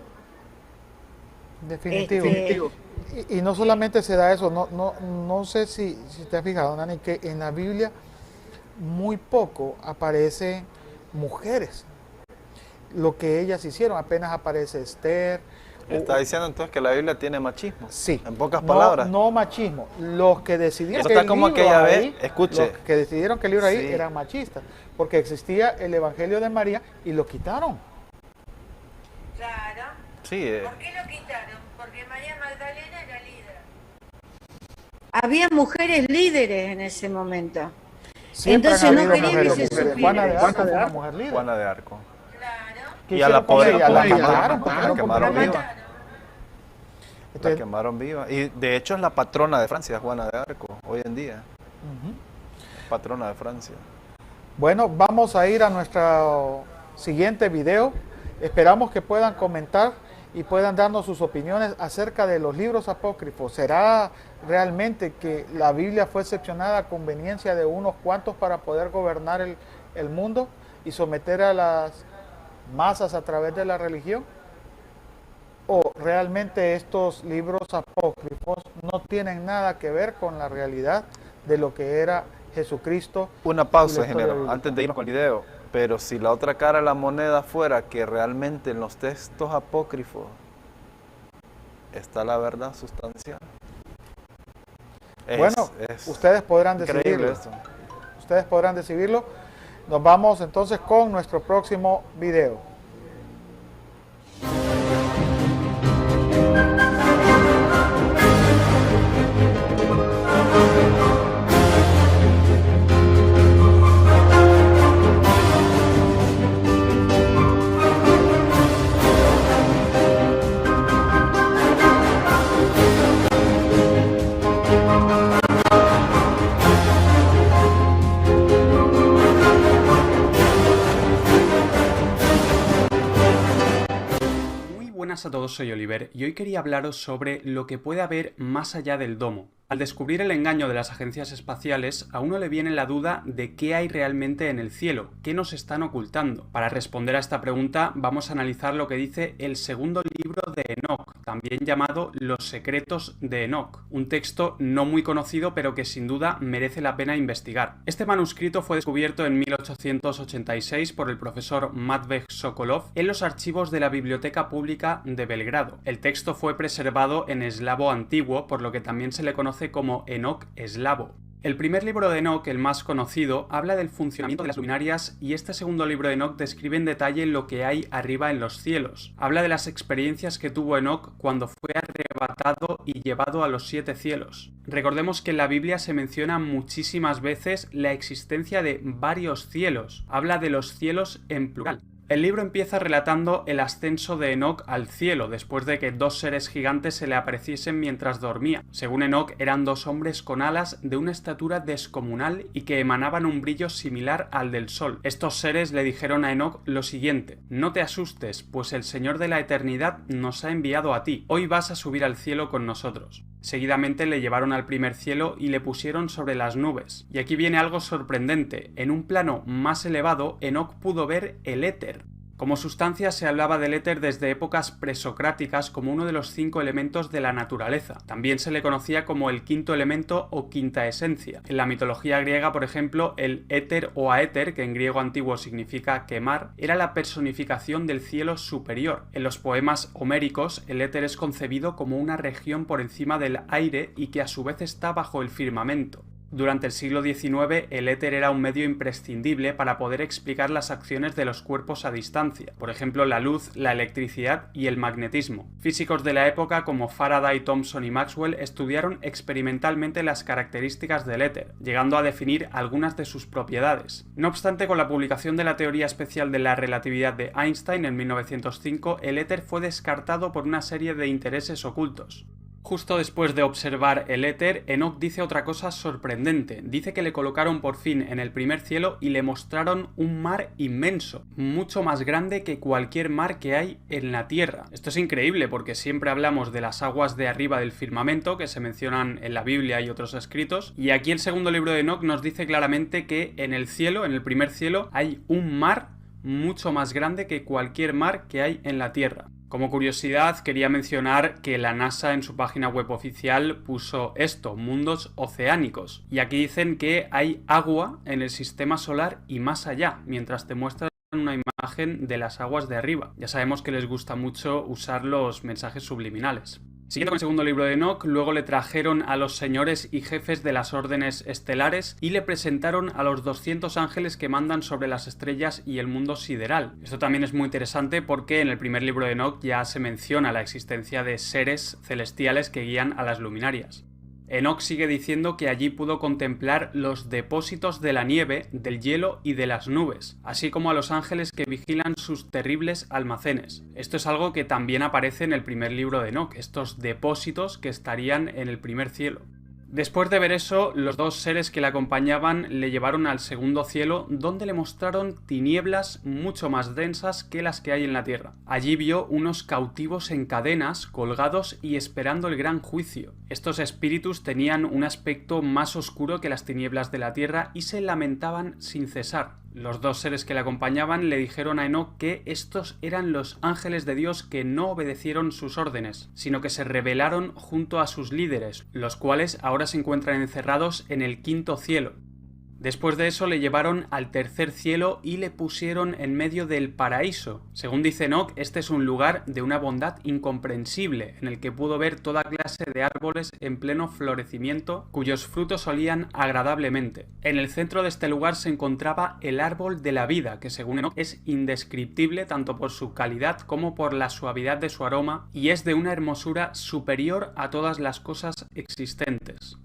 Definitivo. Y no solamente se da eso, no sé si te has fijado, Nani, que en la Biblia muy poco aparecen mujeres. Lo que ellas hicieron, apenas aparece Esther. ¿Está diciendo entonces que la Biblia tiene machismo? Sí. En pocas palabras. No machismo. Los que decidieron que el libro ahí, escuche. Los que decidieron que el libro ahí eran machistas, porque existía el Evangelio de María y lo quitaron. Claro. Sí. ¿Por qué lo quitaron? Porque María Magdalena era líder. Había mujeres líderes en ese momento. Siempre entonces no querían que se supiera. Juana de Arco fue una mujer líder. Juana de Arco. Claro. Y a la pobre la quemaron viva. La quemaron viva. Y de hecho es la patrona de Francia, Juana de Arco, hoy en día. Patrona de Francia. Bueno, vamos a ir a nuestro siguiente video. Esperamos que puedan comentar y puedan darnos sus opiniones acerca de los libros apócrifos. ¿Será realmente que la Biblia fue seccionada a conveniencia de unos cuantos para poder gobernar el mundo y someter a las masas a través de la religión? ¿O realmente estos libros apócrifos no tienen nada que ver con la realidad de lo que era Jesucristo? Una pausa, ingeniero, antes de irnos con el video. Pero si la otra cara de la moneda fuera que realmente en los textos apócrifos está la verdad sustancial. Ustedes podrán decidirlo. Ustedes podrán decidirlo. Nos vamos entonces con nuestro próximo video. Buenas a todos, soy Oliver y hoy quería hablaros sobre lo que puede haber más allá del domo. Al descubrir el engaño de las agencias espaciales, a uno le viene la duda de qué hay realmente en el cielo, qué nos están ocultando. Para responder a esta pregunta vamos a analizar lo que dice el segundo libro de Enoch, también llamado Los secretos de Enoc, un texto no muy conocido pero que sin duda merece la pena investigar. Este manuscrito fue descubierto en 1886 por el profesor Matvej Sokolov en los archivos de la Biblioteca Pública de Belgrado. El texto fue preservado en eslavo antiguo, por lo que también se le conoce como Enoc eslavo. El primer libro de Enoc, el más conocido, habla del funcionamiento de las luminarias y este segundo libro de Enoc describe en detalle lo que hay arriba en los cielos. Habla de las experiencias que tuvo Enoc cuando fue arrebatado y llevado a los 7 cielos. Recordemos que en la Biblia se menciona muchísimas veces la existencia de varios cielos. Habla de los cielos en plural. El libro empieza relatando el ascenso de Enoc al cielo, después de que 2 seres gigantes se le apareciesen mientras dormía. Según Enoc, eran 2 hombres con alas de una estatura descomunal y que emanaban un brillo similar al del sol. Estos seres le dijeron a Enoc lo siguiente: no te asustes, pues el Señor de la eternidad nos ha enviado a ti. Hoy vas a subir al cielo con nosotros. Seguidamente le llevaron al primer cielo y le pusieron sobre las nubes. Y aquí viene algo sorprendente. En un plano más elevado, Enoc pudo ver el éter. Como sustancia se hablaba del éter desde épocas presocráticas como uno de los 5 elementos de la naturaleza. También se le conocía como el quinto elemento o quinta esencia. En la mitología griega, por ejemplo, el éter o aéter, que en griego antiguo significa quemar, era la personificación del cielo superior. En los poemas homéricos, el éter es concebido como una región por encima del aire y que a su vez está bajo el firmamento. Durante el siglo XIX, el éter era un medio imprescindible para poder explicar las acciones de los cuerpos a distancia, por ejemplo la luz, la electricidad y el magnetismo. Físicos de la época como Faraday, Thomson y Maxwell estudiaron experimentalmente las características del éter, llegando a definir algunas de sus propiedades. No obstante, con la publicación de la teoría especial de la relatividad de Einstein en 1905, el éter fue descartado por una serie de intereses ocultos. Justo después de observar el éter, Enoc dice otra cosa sorprendente. Dice que le colocaron por fin en el primer cielo y le mostraron un mar inmenso, mucho más grande que cualquier mar que hay en la tierra. Esto es increíble porque siempre hablamos de las aguas de arriba del firmamento que se mencionan en la Biblia y otros escritos, y aquí el segundo libro de Enoc nos dice claramente que en el cielo, en el primer cielo, hay un mar mucho más grande que cualquier mar que hay en la tierra. Como curiosidad, quería mencionar que la NASA en su página web oficial puso esto, mundos oceánicos. Y aquí dicen que hay agua en el sistema solar y más allá, mientras te muestran una imagen de las aguas de arriba. Ya sabemos que les gusta mucho usar los mensajes subliminales. Siguiendo con el segundo libro de Enoc, luego le trajeron a los señores y jefes de las órdenes estelares y le presentaron a los 200 ángeles que mandan sobre las estrellas y el mundo sideral. Esto también es muy interesante porque en el primer libro de Enoc ya se menciona la existencia de seres celestiales que guían a las luminarias. Enoc sigue diciendo que allí pudo contemplar los depósitos de la nieve, del hielo y de las nubes, así como a los ángeles que vigilan sus terribles almacenes. Esto es algo que también aparece en el primer libro de Enoc, estos depósitos que estarían en el primer cielo. Después de ver eso, los 2 seres que le acompañaban le llevaron al segundo cielo, donde le mostraron tinieblas mucho más densas que las que hay en la tierra. Allí vio unos cautivos en cadenas, colgados y esperando el gran juicio. Estos espíritus tenían un aspecto más oscuro que las tinieblas de la tierra y se lamentaban sin cesar. Los 2 seres que le acompañaban le dijeron a Enoc que estos eran los ángeles de Dios que no obedecieron sus órdenes, sino que se rebelaron junto a sus líderes, los cuales ahora se encuentran encerrados en el quinto cielo. Después de eso le llevaron al tercer cielo y le pusieron en medio del paraíso. Según dice Enoc, este es un lugar de una bondad incomprensible, en el que pudo ver toda clase de árboles en pleno florecimiento, cuyos frutos olían agradablemente. En el centro de este lugar se encontraba el árbol de la vida, que según Enoc es indescriptible tanto por su calidad como por la suavidad de su aroma, y es de una hermosura superior a todas las cosas existentes.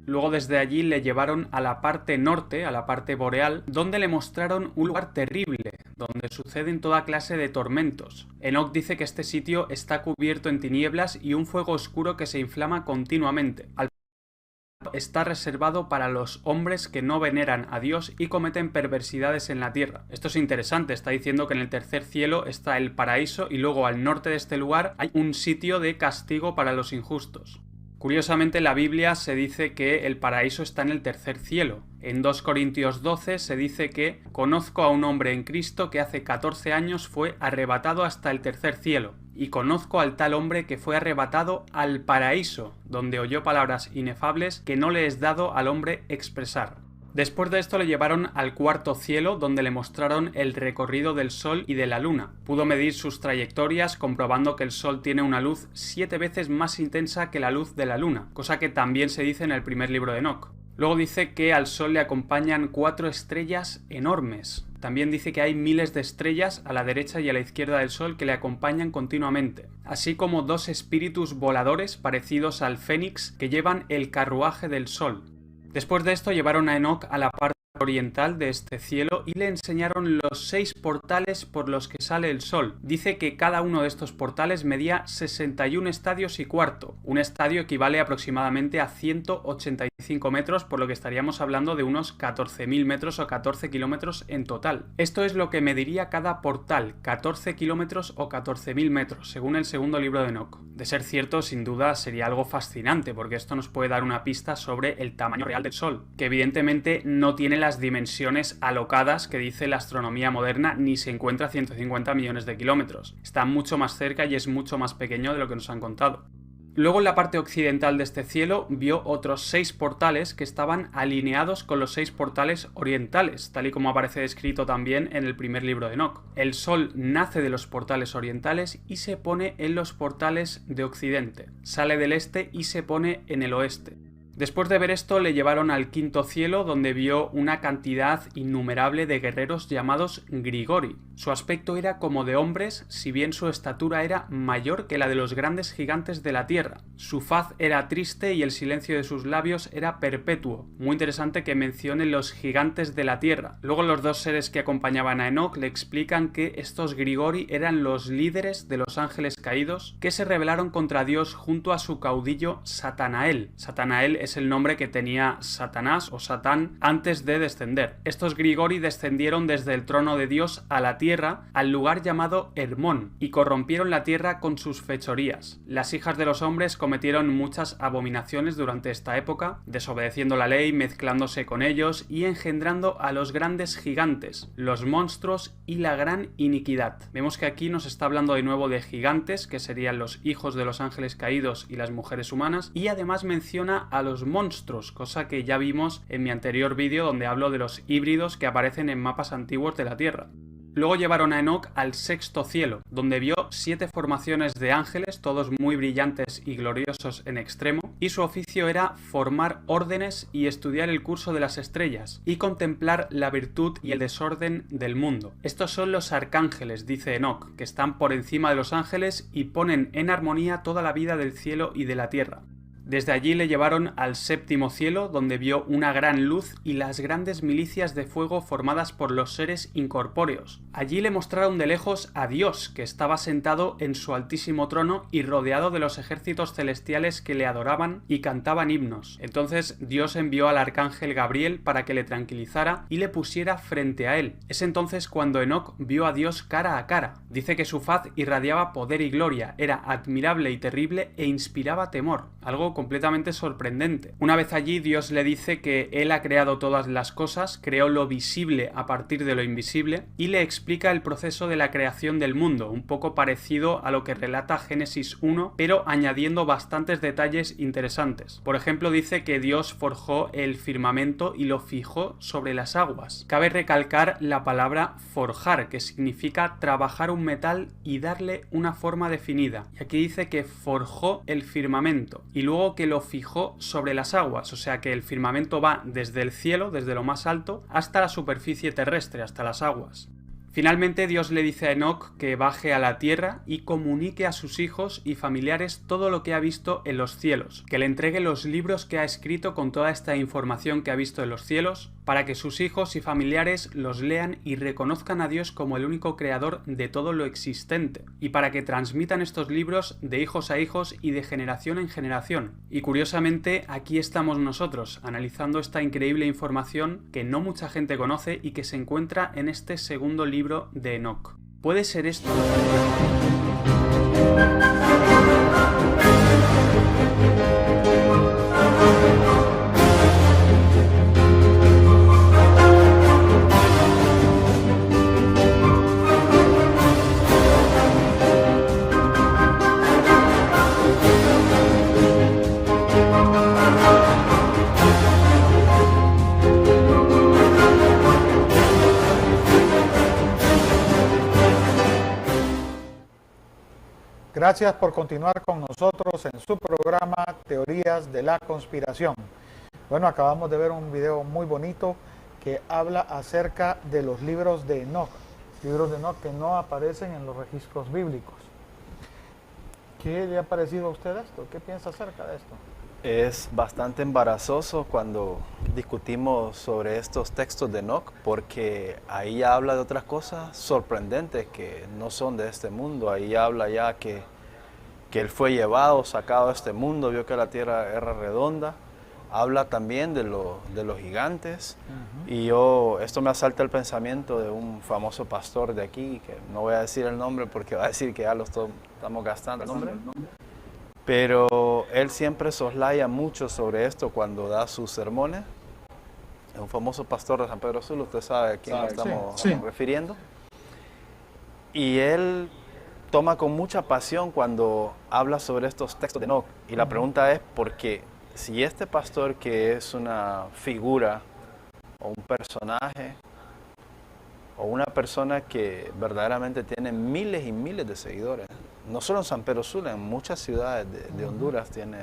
Luego desde allí le llevaron a la parte norte, a la parte boreal, donde le mostraron un lugar terrible, donde suceden toda clase de tormentos. Enoc dice que este sitio está cubierto en tinieblas y un fuego oscuro que se inflama continuamente. Está reservado para los hombres que no veneran a Dios y cometen perversidades en la tierra. Esto es interesante, está diciendo que en el tercer cielo está el paraíso y luego al norte de este lugar hay un sitio de castigo para los injustos. Curiosamente, en la Biblia se dice que el paraíso está en el tercer cielo. En 2 Corintios 12 se dice que conozco a un hombre en Cristo que hace 14 años fue arrebatado hasta el tercer cielo y conozco al tal hombre que fue arrebatado al paraíso, donde oyó palabras inefables que no le es dado al hombre expresar. Después de esto le llevaron al cuarto cielo, donde le mostraron el recorrido del Sol y de la Luna. Pudo medir sus trayectorias, comprobando que el Sol tiene una luz 7 veces más intensa que la luz de la Luna, cosa que también se dice en el primer libro de Enoc. Luego dice que al Sol le acompañan 4 estrellas enormes. También dice que hay miles de estrellas a la derecha y a la izquierda del Sol que le acompañan continuamente, así como 2 espíritus voladores parecidos al Fénix que llevan el carruaje del Sol. Después de esto llevaron a Enoc a la parte oriental de este cielo y le enseñaron los 6 portales por los que sale el Sol. Dice que cada uno de estos portales medía 61 estadios y cuarto. Un estadio equivale aproximadamente a 185 metros, por lo que estaríamos hablando de unos 14.000 metros o 14 kilómetros en total. Esto es lo que mediría cada portal, 14 kilómetros o 14.000 metros, según el segundo libro de Enoc. De ser cierto, sin duda sería algo fascinante, porque esto nos puede dar una pista sobre el tamaño real del Sol, que evidentemente no tiene las dimensiones alocadas que dice la astronomía moderna, ni se encuentra a 150 millones de kilómetros. Está mucho más cerca y es mucho más pequeño de lo que nos han contado. Luego en la parte occidental de este cielo vio otros 6 portales que estaban alineados con los 6 portales orientales, tal y como aparece descrito también en el primer libro de Enoc. El Sol nace de los portales orientales y se pone en los portales de occidente. Sale del este y se pone en el oeste. Después de ver esto le llevaron al quinto cielo, donde vio una cantidad innumerable de guerreros llamados Grigori. Su aspecto era como de hombres, si bien su estatura era mayor que la de los grandes gigantes de la tierra. Su faz era triste y el silencio de sus labios era perpetuo. Muy interesante que mencionen los gigantes de la tierra. Luego los 2 seres que acompañaban a Enoc le explican que estos Grigori eran los líderes de los ángeles caídos que se rebelaron contra Dios junto a su caudillo Satanael. Satanael es el nombre que tenía Satanás o Satán antes de descender. Estos Grigori descendieron desde el trono de Dios a la tierra, al lugar llamado Hermón, y corrompieron la tierra con sus fechorías. Las hijas de los hombres cometieron muchas abominaciones durante esta época, desobedeciendo la ley, mezclándose con ellos y engendrando a los grandes gigantes, los monstruos y la gran iniquidad. Vemos que aquí nos está hablando de nuevo de gigantes, que serían los hijos de los ángeles caídos y las mujeres humanas, y además menciona a los monstruos, cosa que ya vimos en mi anterior vídeo donde hablo de los híbridos que aparecen en mapas antiguos de la Tierra. Luego llevaron a Enoc al sexto cielo, donde vio 7 formaciones de ángeles, todos muy brillantes y gloriosos en extremo, y su oficio era formar órdenes y estudiar el curso de las estrellas, y contemplar la virtud y el desorden del mundo. Estos son los arcángeles, dice Enoc, que están por encima de los ángeles y ponen en armonía toda la vida del cielo y de la tierra. Desde allí le llevaron al séptimo cielo, donde vio una gran luz y las grandes milicias de fuego formadas por los seres incorpóreos. Allí le mostraron de lejos a Dios, que estaba sentado en su altísimo trono y rodeado de los ejércitos celestiales que le adoraban y cantaban himnos. Entonces Dios envió al arcángel Gabriel para que le tranquilizara y le pusiera frente a él. Es entonces cuando Enoc vio a Dios cara a cara. Dice que su faz irradiaba poder y gloria, era admirable y terrible e inspiraba temor, algo completamente sorprendente. Una vez allí, Dios le dice que Él ha creado todas las cosas, creó lo visible a partir de lo invisible, y le explica el proceso de la creación del mundo, un poco parecido a lo que relata Génesis 1, pero añadiendo bastantes detalles interesantes. Por ejemplo, dice que Dios forjó el firmamento y lo fijó sobre las aguas. Cabe recalcar la palabra forjar, que significa trabajar un metal y darle una forma definida. Y aquí dice que forjó el firmamento, y luego que lo fijó sobre las aguas, o sea que el firmamento va desde el cielo, desde lo más alto, hasta la superficie terrestre, hasta las aguas. Finalmente Dios le dice a Enoc que baje a la tierra y comunique a sus hijos y familiares todo lo que ha visto en los cielos, que le entregue los libros que ha escrito con toda esta información que ha visto en los cielos, para que sus hijos y familiares los lean y reconozcan a Dios como el único creador de todo lo existente, y para que transmitan estos libros de hijos a hijos y de generación en generación. Y curiosamente aquí estamos nosotros, analizando esta increíble información que no mucha gente conoce y que se encuentra en este segundo libro de Enoc. ¿Puede ser esto? Gracias por continuar con nosotros en su programa Teorías de la Conspiración. Bueno, acabamos de ver un video muy bonito que habla acerca de los libros de Enoch que no aparecen en los registros bíblicos. ¿Qué le ha parecido a usted esto? ¿Qué piensa acerca de esto? Es bastante embarazoso cuando discutimos sobre estos textos de Enoch, porque ahí habla de otras cosas sorprendentes que no son de este mundo. Ahí habla ya que él fue llevado, sacado de este mundo, vio que la tierra era redonda. Habla también de los gigantes. Y esto me asalta el pensamiento de un famoso pastor de aquí, que no voy a decir el nombre porque va a decir que ya lo estamos gastando el nombre. Pero él siempre soslaya mucho sobre esto cuando da sus sermones. Es un famoso pastor de San Pedro Sula, usted sabe a quién nos estamos refiriendo. Y él toma con mucha pasión cuando habla sobre estos textos de Enoch. Y la pregunta es, ¿por qué? Si este pastor, que es una figura o un personaje o una persona que verdaderamente tiene miles y miles de seguidores, no solo en San Pedro Sula, en muchas ciudades de Honduras tiene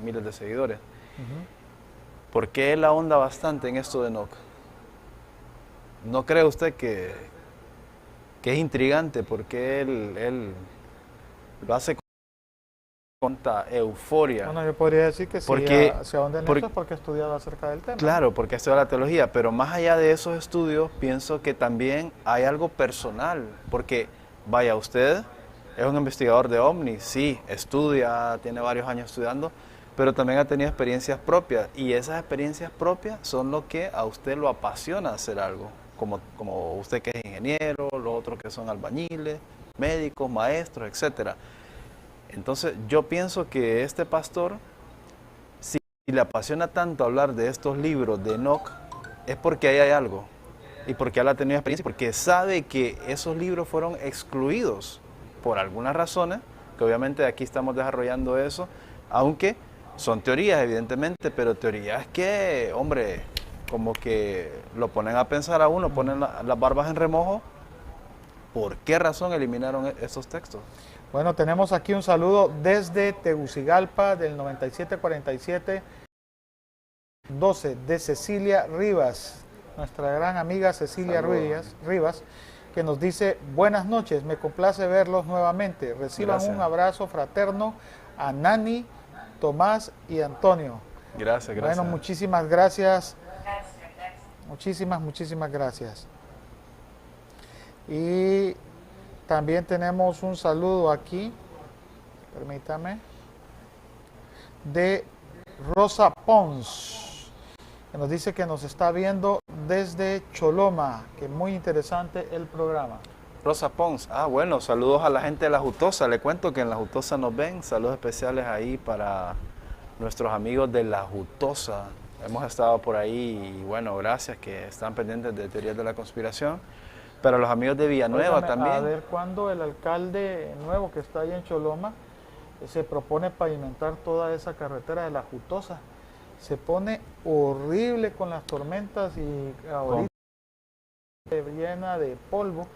miles de seguidores, ¿por qué él ahonda bastante en esto de Enoch? ¿No cree usted que es intrigante? Porque él lo hace con tanta euforia. Bueno, yo podría decir que porque, si ahonda en eso es porque he estudiado acerca del tema. Claro, porque estudia la teología, pero más allá de esos estudios, pienso que también hay algo personal, porque, vaya, usted es un investigador de ovnis, sí, estudia, tiene varios años estudiando, pero también ha tenido experiencias propias, y esas experiencias propias son lo que a usted lo apasiona hacer algo, como usted que es ingeniero, los otros que son albañiles, médicos, maestros, etcétera. Entonces yo pienso que este pastor, si le apasiona tanto hablar de estos libros de Enoch, es porque ahí hay algo, y porque él ha tenido experiencia, porque sabe que esos libros fueron excluidos por algunas razones, que obviamente aquí estamos desarrollando eso, aunque son teorías evidentemente, pero teorías que, hombre, como que lo ponen a pensar a uno, ponen las barbas en remojo. ¿Por qué razón eliminaron esos textos? Bueno, tenemos aquí un saludo desde Tegucigalpa del 9747-12 de Cecilia Rivas, nuestra gran amiga Cecilia Rivas, que nos dice: buenas noches, me complace verlos nuevamente. Reciban un abrazo fraterno a Nani, Tomás y Antonio. Gracias. Bueno, muchísimas gracias. Muchísimas gracias. Y también tenemos un saludo aquí, permítame, de Rosa Pons, que nos dice que nos está viendo desde Choloma, que muy interesante el programa. Rosa Pons, bueno, saludos a la gente de La Jutosa. Le cuento que en La Jutosa nos ven, saludos especiales ahí para nuestros amigos de La Jutosa. Hemos estado por ahí y bueno, gracias que están pendientes de Teorías de la Conspiración. Pero los amigos de Villanueva también. A ver cuándo el alcalde nuevo que está ahí en Choloma se propone pavimentar toda esa carretera de La Jutosa. Se pone horrible con las tormentas y ahorita llena de polvo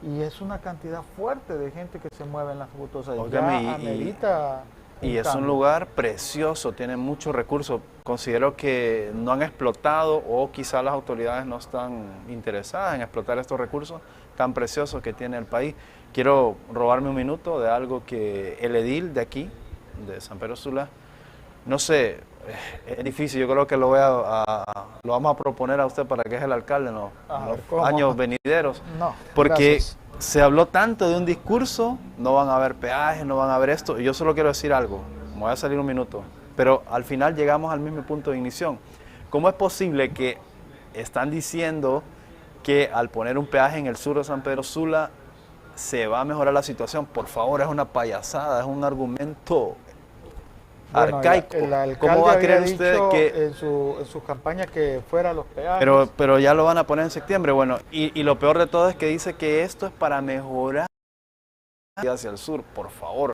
y es una cantidad fuerte de gente que se mueve en La Jutosa. Y es un lugar precioso, tiene muchos recursos. Considero que no han explotado o quizás las autoridades no están interesadas en explotar estos recursos tan preciosos que tiene el país. Quiero robarme un minuto de algo que el edil de aquí, de San Pedro Sula, no sé, es difícil, yo creo que lo vamos a proponer a usted para que es el alcalde en los años venideros. No, porque gracias. Se habló tanto de un discurso, no van a haber peajes, no van a haber esto, y yo solo quiero decir algo, me voy a salir un minuto, pero al final llegamos al mismo punto de ignición. ¿Cómo es posible que están diciendo que al poner un peaje en el sur de San Pedro Sula se va a mejorar la situación? Por favor, es una payasada, es un argumento arcaico. El alcalde ¿Cómo va a creer usted que en su campaña que fuera los peajes? Pero ya lo van a poner en septiembre. Bueno, y lo peor de todo es que dice que esto es para mejorar hacia el sur. Por favor,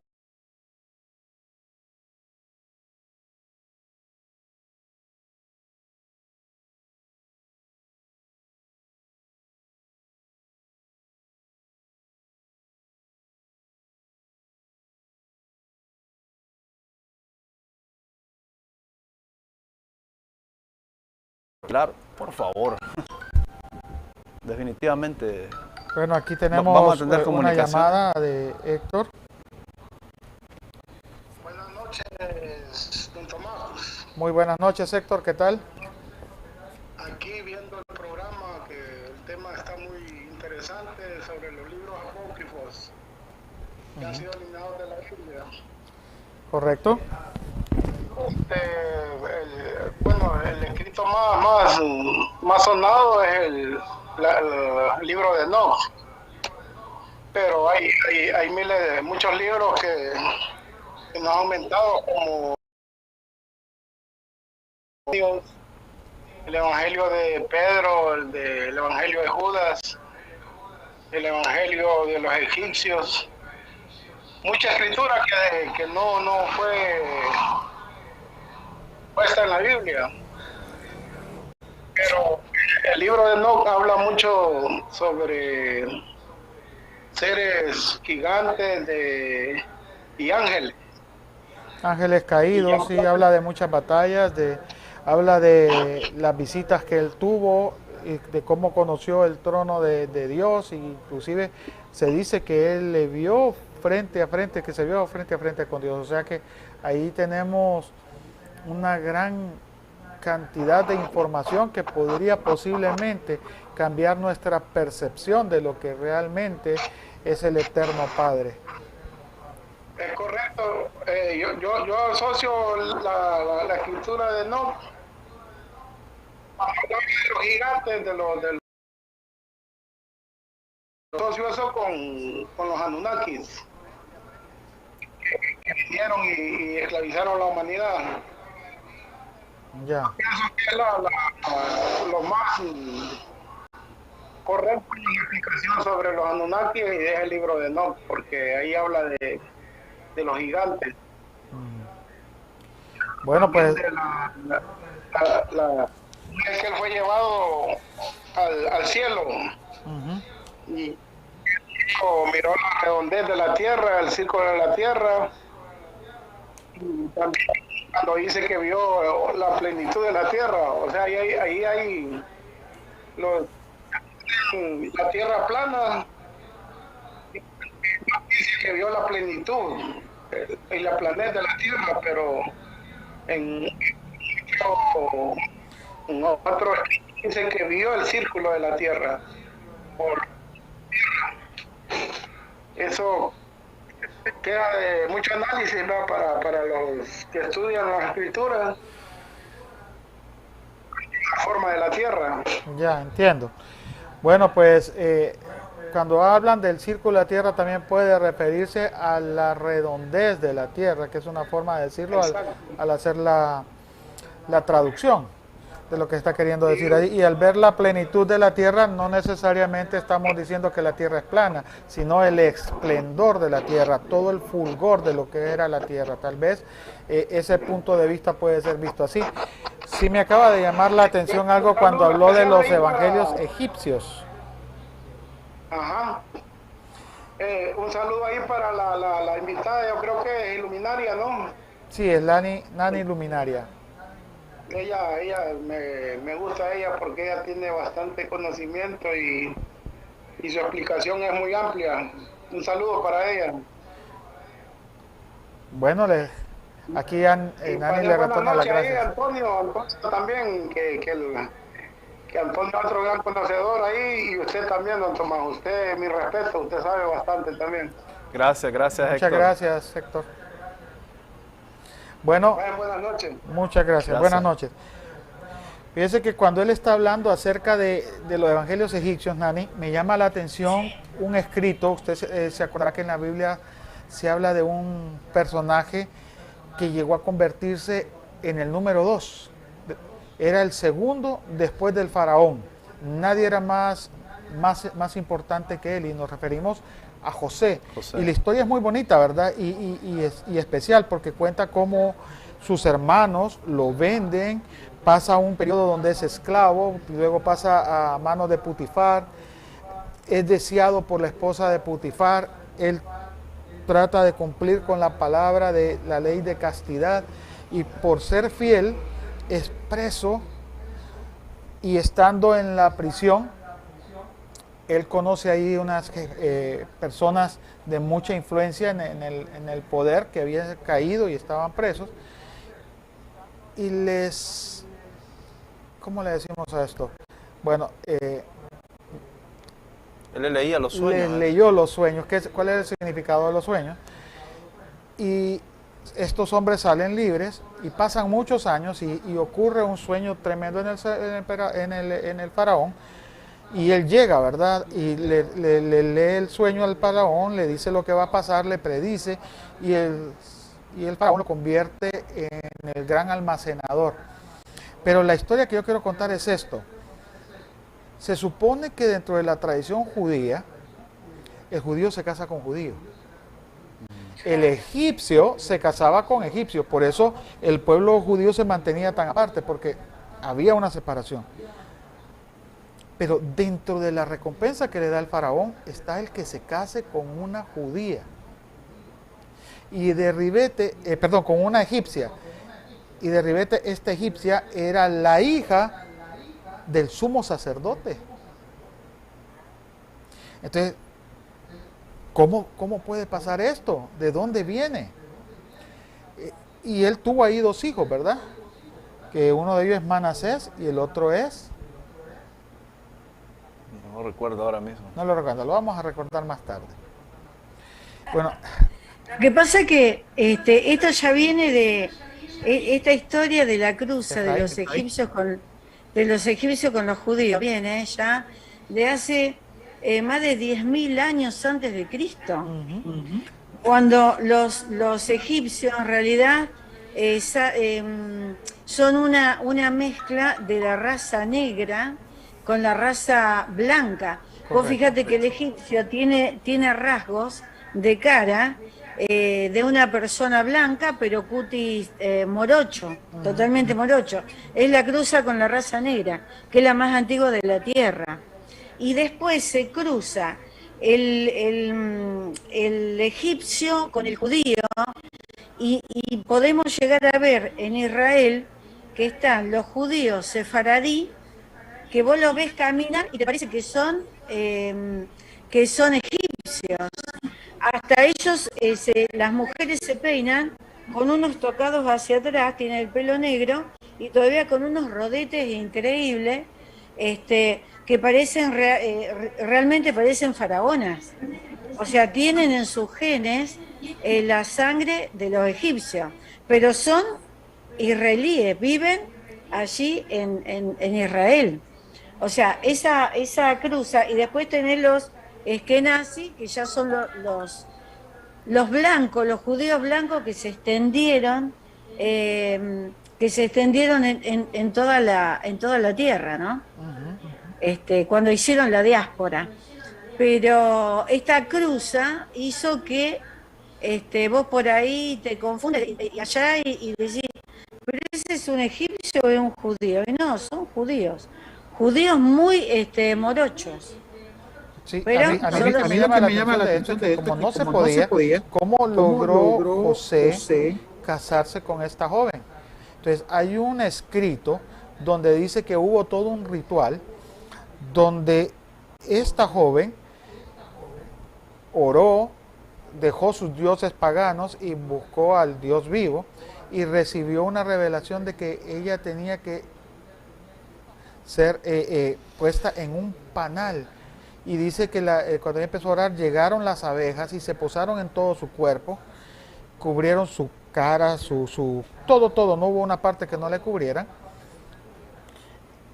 Claro, por favor. Definitivamente. Bueno, aquí tenemos vamos a tener una comunicación. llamada de Héctor. Buenas noches, don Tomás. Muy buenas noches, Héctor, ¿qué tal? Aquí viendo el programa, que el tema está muy interesante sobre los libros apócrifos que han sido eliminados de la Biblia. Correcto. El escrito más sonado es el libro de Enoch, pero hay muchos libros que nos han aumentado, como el Evangelio de Pedro, el Evangelio de Judas, el Evangelio de los egipcios. Mucha escritura que no fue puesta en la Biblia. Pero el libro de Enoch habla mucho sobre seres gigantes y ángeles. Ángeles caídos, sí, habla de muchas batallas, habla de las visitas que él tuvo, y de cómo conoció el trono de Dios, e inclusive se dice que él le vio frente a frente, que se vio frente a frente con Dios. O sea que ahí tenemos una gran cantidad de información que podría posiblemente cambiar nuestra percepción de lo que realmente es el Eterno Padre. Es correcto. Yo asocio la escritura de Enoch de los gigantes, de los asocio eso con los Anunnakis que vinieron y esclavizaron a la humanidad. Ya. Pienso que es lo más correcto en la explicación sobre los Anunnakis, y es el libro de Enoch, porque ahí habla de los gigantes. Bueno, pues que él fue llevado al cielo. Y miró la redondez de la tierra, el círculo de la tierra, y también cuando dice que vio la plenitud de la tierra, o sea, ahí hay la tierra plana, dice que vio la plenitud y la planeta de la tierra, pero en otro dice que vio el círculo de la tierra por tierra. Eso queda de mucho análisis, ¿no? para los que estudian las escrituras, la forma de la tierra. ya entiendo. Bueno, pues cuando hablan del círculo de la tierra también puede referirse a la redondez de la tierra, que es una forma de decirlo al hacer la traducción de lo que está queriendo decir ahí. Y al ver la plenitud de la tierra, no necesariamente estamos diciendo que la tierra es plana, sino el esplendor de la tierra, todo el fulgor de lo que era la tierra. Tal vez ese punto de vista puede ser visto así. Sí me acaba de llamar la atención algo cuando habló de los evangelios egipcios. Ajá. Un saludo ahí para la invitada, yo creo que es Iluminaria, ¿no? Sí, es Nani Luminaria. Ella me gusta ella porque ella tiene bastante conocimiento y su explicación es muy amplia. Un saludo para ella. Bueno, aquí Nani le retorna las gracias. Antonio también, que Antonio es otro gran conocedor ahí, y usted también, don Tomás. Usted, mi respeto, usted sabe bastante también. Gracias, Héctor. Muchas gracias, Héctor. Bueno, buenas noches. Muchas gracias. Buenas noches. Fíjese que cuando él está hablando acerca de los evangelios egipcios, Nani, me llama la atención un escrito. Usted se acordará que en la Biblia se habla de un personaje que llegó a convertirse en el número 2. Era el segundo después del faraón. Nadie era más importante que él, y nos referimos a José. Y la historia es muy bonita, ¿verdad? Y especial, porque cuenta cómo sus hermanos lo venden, pasa un periodo donde es esclavo, luego pasa a manos de Putifar, es deseado por la esposa de Putifar, él trata de cumplir con la palabra de la ley de castidad, y por ser fiel es preso y estando en la prisión, él conoce ahí unas personas de mucha influencia en el poder que habían caído y estaban presos, y les, ¿cómo le decimos a esto? Bueno, él le leía los sueños. Les leyó los sueños. ¿Cuál es el significado de los sueños? Y estos hombres salen libres y pasan muchos años y ocurre un sueño tremendo en el faraón, y él llega, ¿verdad? Y le lee el sueño al faraón, le dice lo que va a pasar, le predice, y el faraón lo convierte en el gran almacenador. Pero la historia que yo quiero contar es esto. Se supone que dentro de la tradición judía, el judío se casa con judío. El egipcio se casaba con egipcio, por eso el pueblo judío se mantenía tan aparte, porque había una separación. Pero dentro de la recompensa que le da el faraón está el que se case con una judía. Y de ribete, con una egipcia. Y de ribete, esta egipcia era la hija del sumo sacerdote. Entonces, ¿cómo puede pasar esto? ¿De dónde viene? Y él tuvo ahí 2 hijos, ¿verdad? Que uno de ellos es Manasés y el otro es... No recuerdo ahora mismo. No lo recuerdo, lo vamos a recordar más tarde. Bueno, lo que pasa es que esto ya viene de esta historia de la cruza de los egipcios con los judíos. Viene ya de hace más de 10.000 años antes de Cristo. Cuando los egipcios en realidad son una mezcla de la raza negra con la raza blanca. Correcto. Vos fíjate que el egipcio tiene rasgos de cara de una persona blanca, pero cutis morocho, totalmente morocho. Él la cruza con la raza negra, que es la más antigua de la tierra. Y después se cruza el egipcio con el judío, y podemos llegar a ver en Israel que están los judíos sefaradí, que vos los ves caminar y te parece que son egipcios. Hasta ellos, las mujeres se peinan con unos tocados hacia atrás, tienen el pelo negro y todavía con unos rodetes increíbles, que parecen realmente parecen faraonas. O sea, tienen en sus genes la sangre de los egipcios, pero son israelíes, viven allí en Israel. O sea, esa cruza, y después tener los eskenazi, que ya son los blancos, los judíos blancos que se extendieron en toda la tierra, ¿no? Cuando hicieron la diáspora. Pero esta cruza hizo que vos por ahí te confundes y allá y decís, pero ese es un egipcio o es un judío. Y no, son judíos muy morochos. Sí, pero a mí lo que me llama la atención de esto, como no se podía, ¿cómo logró José casarse con esta joven? Entonces hay un escrito donde dice que hubo todo un ritual donde esta joven oró, dejó sus dioses paganos y buscó al Dios vivo, y recibió una revelación de que ella tenía que ser puesta en un panal. Y dice que cuando ella empezó a orar, llegaron las abejas y se posaron en todo su cuerpo, cubrieron su cara, todo, no hubo una parte que no le cubrieran.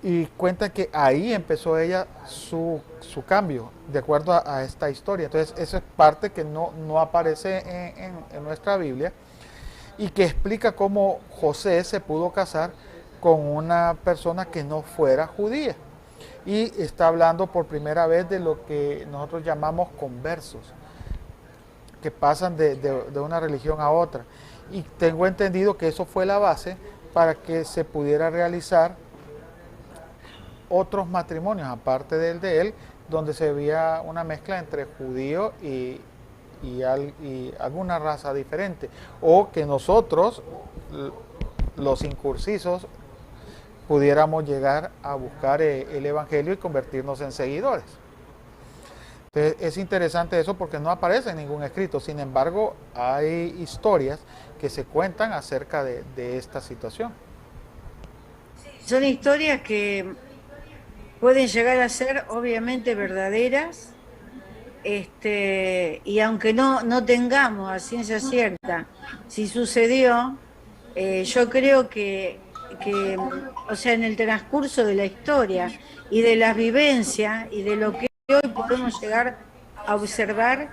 Y cuenta que ahí empezó ella su cambio, de acuerdo a esta historia. Entonces, esa es parte que no aparece en nuestra Biblia, y que explica cómo José se pudo casar con una persona que no fuera judía. Y está hablando por primera vez de lo que nosotros llamamos conversos, que pasan de una religión a otra. Y tengo entendido que eso fue la base para que se pudiera realizar otros matrimonios, aparte del de él, donde se veía una mezcla entre judío y alguna raza diferente. O que nosotros, los incursisos, pudiéramos llegar a buscar el Evangelio y convertirnos en seguidores. Entonces, es interesante eso porque no aparece en ningún escrito. Sin embargo, hay historias que se cuentan acerca de esta situación. Son historias que pueden llegar a ser obviamente verdaderas, y aunque no tengamos a ciencia cierta si sucedió, yo creo que, o sea, en el transcurso de la historia y de las vivencias y de lo que hoy podemos llegar a observar,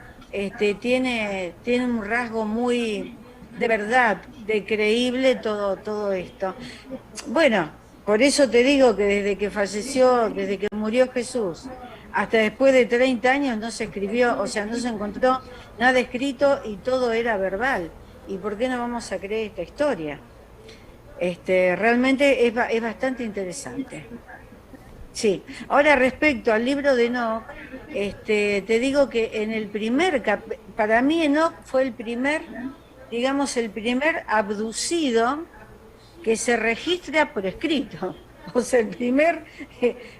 tiene un rasgo muy de verdad, de creíble todo esto. Bueno, por eso te digo que desde que falleció, desde que murió Jesús, hasta después de 30 años no se escribió, o sea, no se encontró nada escrito y todo era verbal. ¿Y por qué no vamos a creer esta historia? Realmente es bastante interesante. Sí. Ahora, respecto al libro de Enoch, te digo que en el primer para mí Enoch fue el primer, digamos, el primer abducido que se registra por escrito. O sea, el primer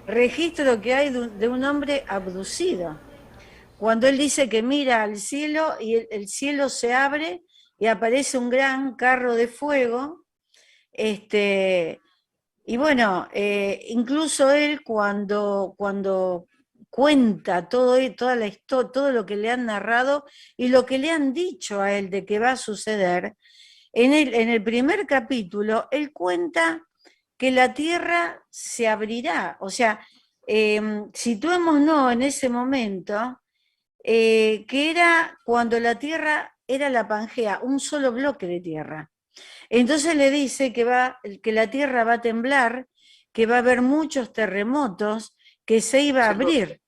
registro que hay de un hombre abducido. Cuando él dice que mira al cielo y el cielo se abre y aparece un gran carro de fuego, y bueno, incluso él cuando cuenta toda la historia, todo lo que le han narrado y lo que le han dicho a él de que va a suceder, en el primer capítulo, él cuenta que la tierra se abrirá. O sea, situémonos en ese momento, que era cuando la tierra era la Pangea, un solo bloque de tierra. Entonces le dice que la tierra va a temblar, que va a haber muchos terremotos, que se iba a abrir.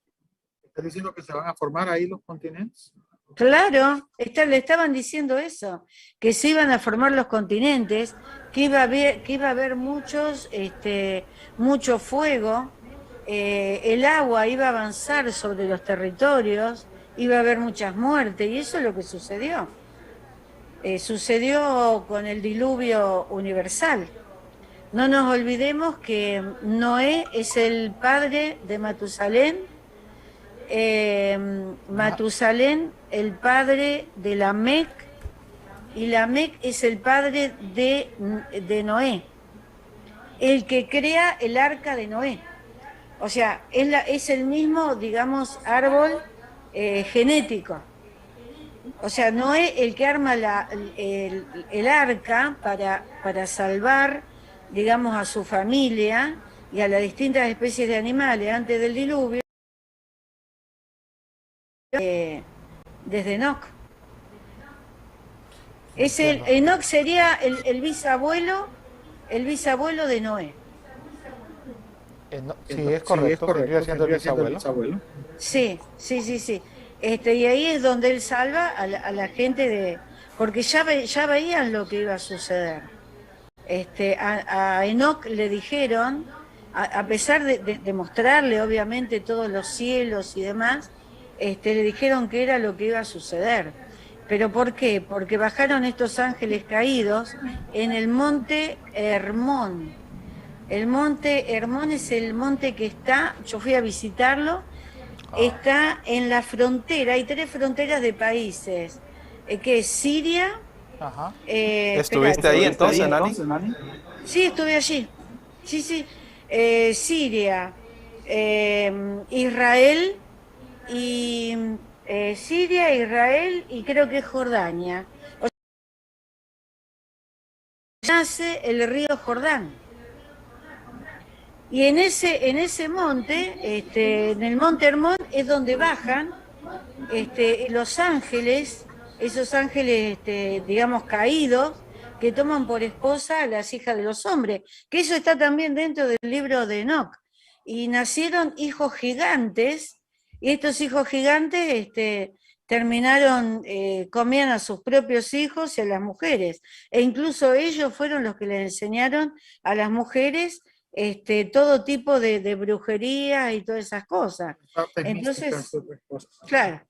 ¿Está diciendo que se van a formar ahí los continentes? Claro, le estaban diciendo eso, que se iban a formar los continentes, que iba a haber mucho fuego, el agua iba a avanzar sobre los territorios, iba a haber muchas muertes, y eso es lo que sucedió. Sucedió con el diluvio universal. No nos olvidemos que Noé es el padre de Matusalén, Matusalén el padre de Lamec, y Lamec es el padre de Noé, el que crea el arca de Noé. O sea, es el mismo, digamos, árbol genético. O sea, Noé el que arma el arca para salvar, digamos, a su familia y a las distintas especies de animales antes del diluvio, desde Enoch. Enoch sería el bisabuelo de Noé. Sí, es correcto, vendría siendo el bisabuelo. Sí. Y ahí es donde él salva a la gente porque ya veían lo que iba a suceder. A Enoch le dijeron, a pesar de mostrarle obviamente todos los cielos y demás, le dijeron que era lo que iba a suceder. ¿Pero por qué? Porque bajaron estos ángeles caídos en el monte Hermón. El monte Hermón es el monte que yo fui a visitarlo, está en la frontera, hay 3 fronteras de países, que es Siria. Ajá. ¿Estuviste ahí entonces, Nani? Sí, estuve allí. Sí. Siria, Israel y Siria, Israel y creo que Jordania. O sea, nace el río Jordán. Y en ese monte, en el monte Hermón, es donde bajan los ángeles, esos ángeles, digamos, caídos, que toman por esposa a las hijas de los hombres, que eso está también dentro del libro de Enoch. Y nacieron hijos gigantes, y estos hijos gigantes terminaron, comían a sus propios hijos y a las mujeres, e incluso ellos fueron los que les enseñaron a las mujeres todo tipo de brujería y todas esas cosas. Entonces, claro,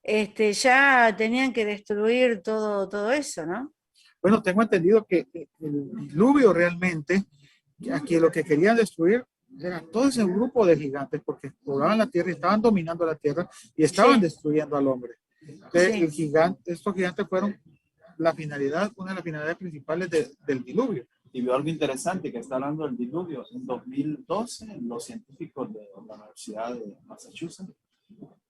ya tenían que destruir todo eso, ¿no? Bueno, tengo entendido que el diluvio realmente Aquí lo que querían destruir era todo ese grupo de gigantes porque exploraban la tierra y estaban dominando la tierra y estaban destruyendo al hombre. Estos gigantes fueron la finalidad, una de las finalidades principales del diluvio. Y veo algo interesante que está hablando del diluvio. En 2012, los científicos de la Universidad de Massachusetts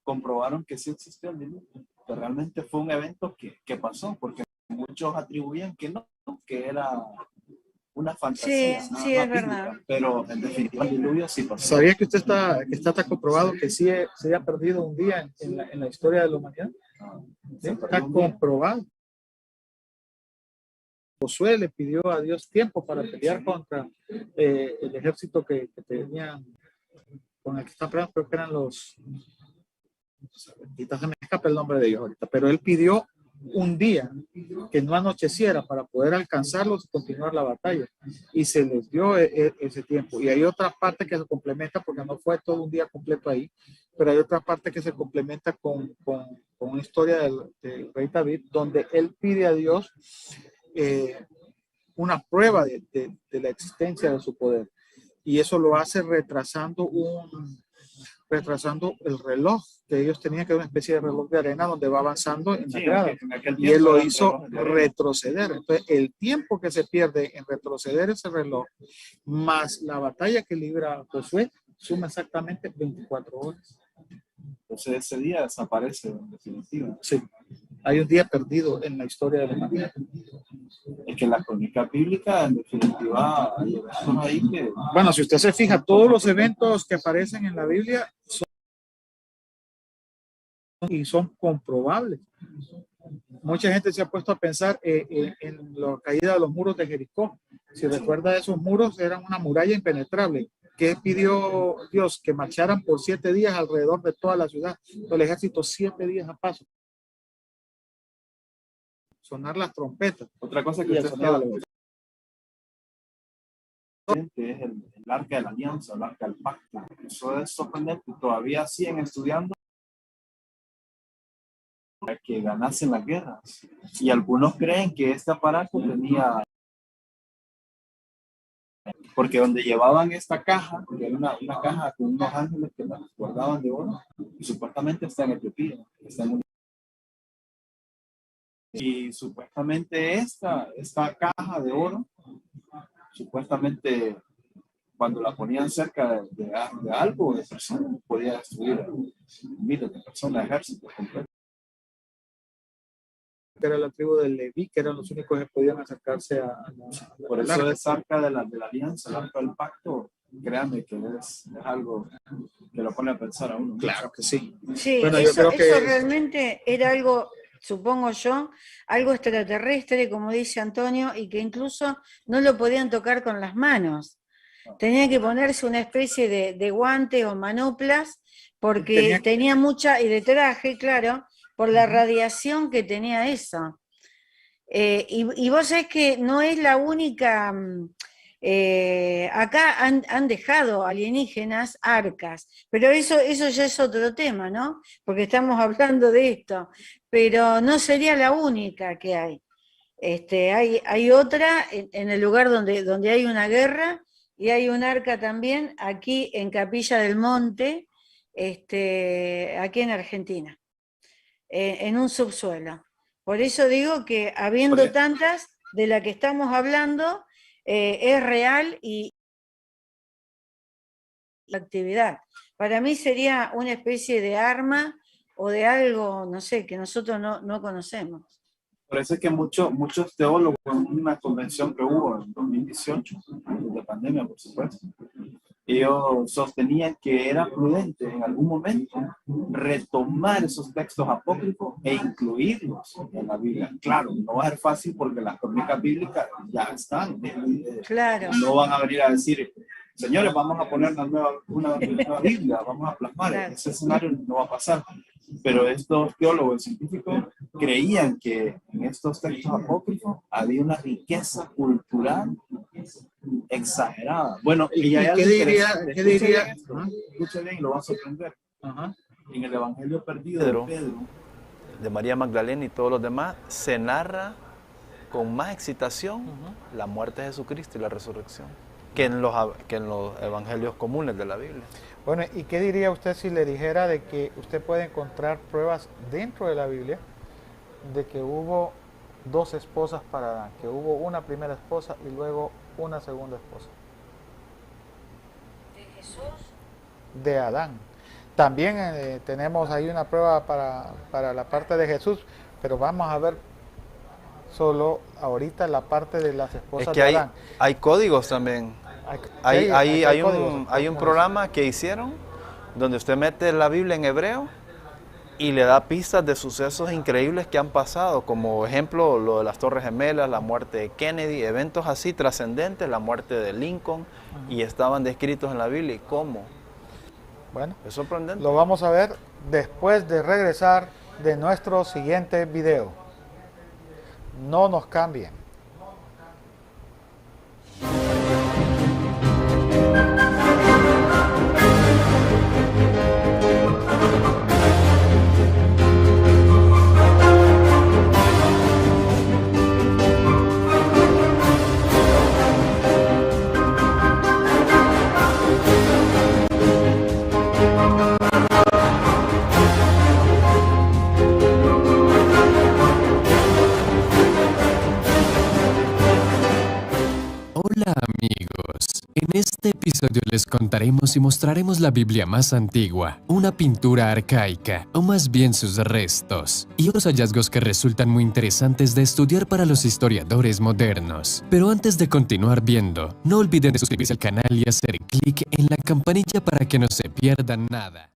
comprobaron que sí existió el diluvio, que realmente fue un evento que pasó, porque muchos atribuían que no, que era una fantasía. Sí, es verdad. Pero en definitiva el diluvio sí pasó. ¿Sabía que está tan comprobado que sí se haya perdido un día en la historia de la humanidad? ¿Sí? Está comprobado. Josué le pidió a Dios tiempo para pelear contra el ejército que tenían, con el que está peleando, creo que eran los... Ahorita se me escapa el nombre de ellos ahorita, pero él pidió un día que no anocheciera para poder alcanzarlos y continuar la batalla, y se les dio ese tiempo. Y hay otra parte que se complementa, porque no fue todo un día completo ahí, pero hay otra parte que se complementa con una historia del rey David, donde él pide a Dios una prueba de la existencia de su poder, y eso lo hace retrasando el reloj que ellos tenían, que era una especie de reloj de arena donde va avanzando en la grada, y él lo hizo retroceder. Entonces el tiempo que se pierde en retroceder ese reloj más la batalla que libra Josué suma exactamente 24 horas. Entonces ese día desaparece en definitiva. Sí, hay un día perdido en la historia de la humanidad. Es que la crónica bíblica en definitiva hay eventos ahí que... Bueno, si usted se fija, todos los eventos que aparecen en la Biblia son comprobables. Mucha gente se ha puesto a pensar en la caída de los muros de Jericó. Si recuerda, esos muros eran una muralla impenetrable. ¿Qué pidió Dios? Que marcharan por 7 días alrededor de toda la ciudad. El ejército 7 días a paso. Sonar las trompetas. Otra cosa que usted estaba es el arca de la alianza, el arca del pacto. Eso es sorprendente. Todavía siguen estudiando para que ganasen las guerras. Y algunos creen que este aparato tenía... Porque donde llevaban esta caja, que era una caja con unos ángeles que la guardaban de oro, y supuestamente está en Etiopía, y supuestamente esta caja de oro, supuestamente cuando la ponían cerca de algo, de personas, podía destruir miles de personas, ejércitos completos. Que era la tribu de Leví, que eran los únicos que podían acercarse a por eso es arca de la alianza, el arca del pacto. Créanme que es algo que lo pone a pensar a uno. Claro que sí. Sí, bueno, eso, yo creo que eso realmente era algo, supongo yo, algo extraterrestre, como dice Antonio, y que incluso no lo podían tocar con las manos. Tenían que ponerse una especie de guante o manoplas, porque tenía mucha, y de traje, claro, por la radiación que tenía eso. Y vos sabés que no es la única... acá han dejado alienígenas arcas, pero eso ya es otro tema, ¿no? Porque estamos hablando de esto, pero no sería la única que hay. Hay otra en el lugar donde hay una guerra, y hay un arca también aquí en Capilla del Monte, aquí en Argentina. En un subsuelo. Por eso digo que habiendo tantas, de la que estamos hablando, es real y la actividad. Para mí sería una especie de arma o de algo, no sé, que nosotros no conocemos. Parece que muchos teólogos, en una convención que hubo en 2018, de pandemia por supuesto, ellos sostenían que era prudente en algún momento retomar esos textos apócrifos e incluirlos en la Biblia. Claro, no va a ser fácil porque las crónicas bíblicas ya están. Claro. No van a venir a decir, señores, vamos a poner una nueva Biblia, vamos a plasmar. Claro. Ese escenario no va a pasar. Pero estos teólogos científicos creían que en estos textos apócrifos había una riqueza cultural exagerada. Bueno, y ¿qué diría? Escuchen bien, lo va a sorprender. En el Evangelio perdido de Pedro, de María Magdalena y todos los demás, se narra con más excitación la muerte de Jesucristo y la resurrección. que en los evangelios comunes de la Biblia. Bueno, ¿y qué diría usted si le dijera de que usted puede encontrar pruebas dentro de la Biblia de que hubo dos esposas para Adán, que hubo una primera esposa y luego una segunda esposa? ¿De Jesús? De Adán. También tenemos ahí una prueba para la parte de Jesús, pero vamos a ver solo ahorita la parte de las esposas es que de Adán. Hay códigos también. Hay un programa que hicieron donde usted mete la Biblia en hebreo y le da pistas de sucesos increíbles que han pasado, como ejemplo lo de las Torres Gemelas, la muerte de Kennedy, eventos así trascendentes, la muerte de Lincoln, y estaban descritos en la Biblia. ¿Y cómo? Bueno, es sorprendente. Lo vamos a ver después de regresar de nuestro siguiente video. No nos cambien. Hola amigos, en este episodio les contaremos y mostraremos la Biblia más antigua, una pintura arcaica, o más bien sus restos, y otros hallazgos que resultan muy interesantes de estudiar para los historiadores modernos. Pero antes de continuar viendo, no olviden de suscribirse al canal y hacer clic en la campanilla para que no se pierdan nada.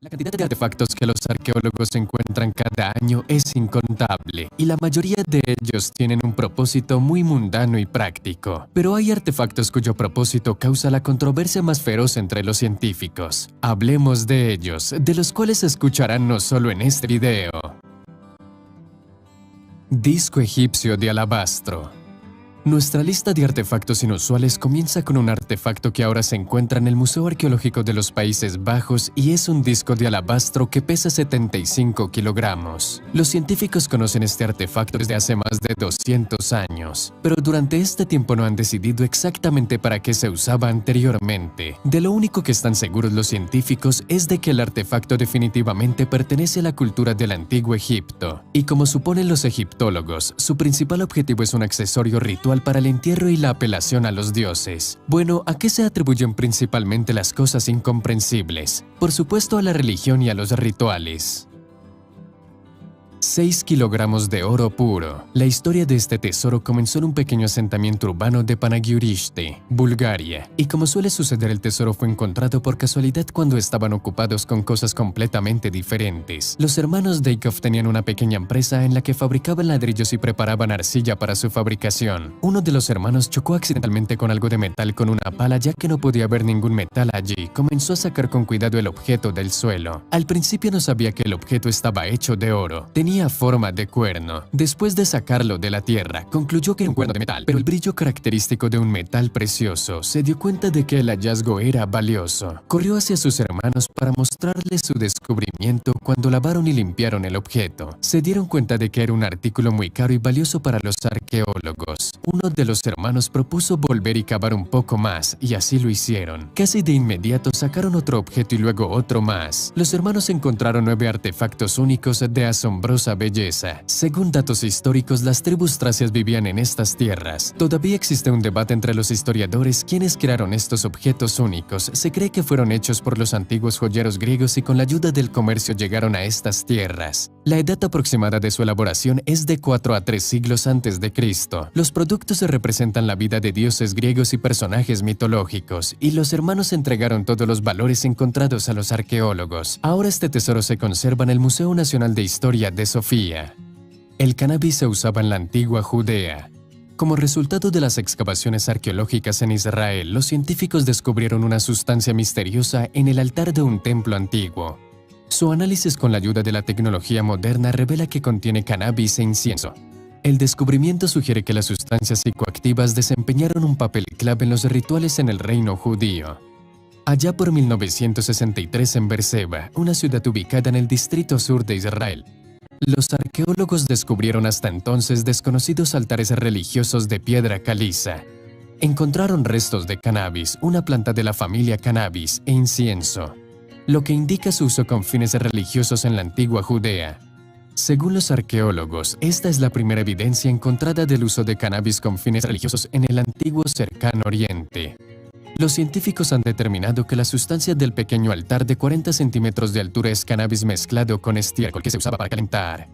La cantidad de artefactos que los arqueólogos encuentran cada año es incontable, y la mayoría de ellos tienen un propósito muy mundano y práctico. Pero hay artefactos cuyo propósito causa la controversia más feroz entre los científicos. Hablemos de ellos, de los cuales escucharán no solo en este video. Disco egipcio de alabastro. Nuestra lista de artefactos inusuales comienza con un artefacto que ahora se encuentra en el Museo Arqueológico de los Países Bajos y es un disco de alabastro que pesa 75 kilogramos. Los científicos conocen este artefacto desde hace más de 200 años, pero durante este tiempo no han decidido exactamente para qué se usaba anteriormente. De lo único que están seguros los científicos es de que el artefacto definitivamente pertenece a la cultura del antiguo Egipto, y como suponen los egiptólogos, su principal objetivo es un accesorio ritual para el entierro y la apelación a los dioses. Bueno, ¿a qué se atribuyen principalmente las cosas incomprensibles? Por supuesto a la religión y a los rituales. 6 kilogramos de oro puro. La historia de este tesoro comenzó en un pequeño asentamiento urbano de Panagiuriste, Bulgaria, y como suele suceder, el tesoro fue encontrado por casualidad cuando estaban ocupados con cosas completamente diferentes. Los hermanos Deikov tenían una pequeña empresa en la que fabricaban ladrillos y preparaban arcilla para su fabricación. Uno de los hermanos chocó accidentalmente con algo de metal con una pala, ya que no podía haber ningún metal allí. Comenzó a sacar con cuidado el objeto del suelo. Al principio no sabía que el objeto estaba hecho de oro. Tenía forma de cuerno. Después de sacarlo de la tierra, concluyó que era un cuerno de metal, pero el brillo característico de un metal precioso. Se dio cuenta de que el hallazgo era valioso. Corrió hacia sus hermanos para mostrarles su descubrimiento. Cuando lavaron y limpiaron el objeto, se dieron cuenta de que era un artículo muy caro y valioso para los arqueólogos. Uno de los hermanos propuso volver y cavar un poco más, y así lo hicieron. Casi de inmediato sacaron otro objeto y luego otro más. Los hermanos encontraron 9 artefactos únicos de asombrosa belleza. Según datos históricos, las tribus tracias vivían en estas tierras. Todavía existe un debate entre los historiadores quiénes crearon estos objetos únicos. Se cree que fueron hechos por los antiguos joyeros griegos y con la ayuda del comercio llegaron a estas tierras. La edad aproximada de su elaboración es de 4 a 3 siglos antes de Cristo. Los productos representan la vida de dioses griegos y personajes mitológicos, y los hermanos entregaron todos los valores encontrados a los arqueólogos. Ahora este tesoro se conserva en el Museo Nacional de Historia de Sofía. El cannabis se usaba en la antigua Judea. Como resultado de las excavaciones arqueológicas en Israel, los científicos descubrieron una sustancia misteriosa en el altar de un templo antiguo. Su análisis con la ayuda de la tecnología moderna revela que contiene cannabis e incienso. El descubrimiento sugiere que las sustancias psicoactivas desempeñaron un papel clave en los rituales en el reino judío. Allá por 1963 en Beerseba, una ciudad ubicada en el distrito sur de Israel, Los arqueólogos descubrieron hasta entonces desconocidos altares religiosos de piedra caliza. Encontraron restos de cannabis, una planta de la familia cannabis, e incienso, lo que indica su uso con fines religiosos en la antigua Judea. Según los arqueólogos, esta es la primera evidencia encontrada del uso de cannabis con fines religiosos en el antiguo Cercano Oriente. Los científicos han determinado que la sustancia del pequeño altar de 40 centímetros de altura es cannabis mezclado con estiércol que se usaba para calentar.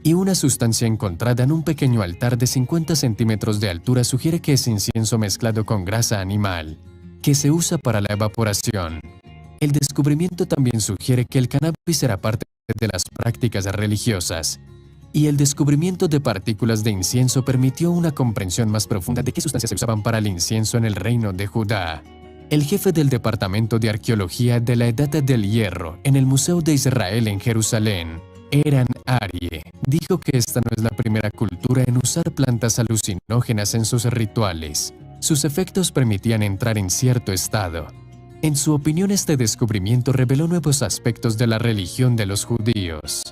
Y una sustancia encontrada en un pequeño altar de 50 centímetros de altura sugiere que es incienso mezclado con grasa animal, que se usa para la evaporación. El descubrimiento también sugiere que el cannabis era parte de las prácticas religiosas, y el descubrimiento de partículas de incienso permitió una comprensión más profunda de qué sustancias se usaban para el incienso en el reino de Judá. El jefe del Departamento de Arqueología de la Edad del Hierro en el Museo de Israel en Jerusalén, Eran Arie, dijo que esta no es la primera cultura en usar plantas alucinógenas en sus rituales. Sus efectos permitían entrar en cierto estado. En su opinión, este descubrimiento reveló nuevos aspectos de la religión de los judíos.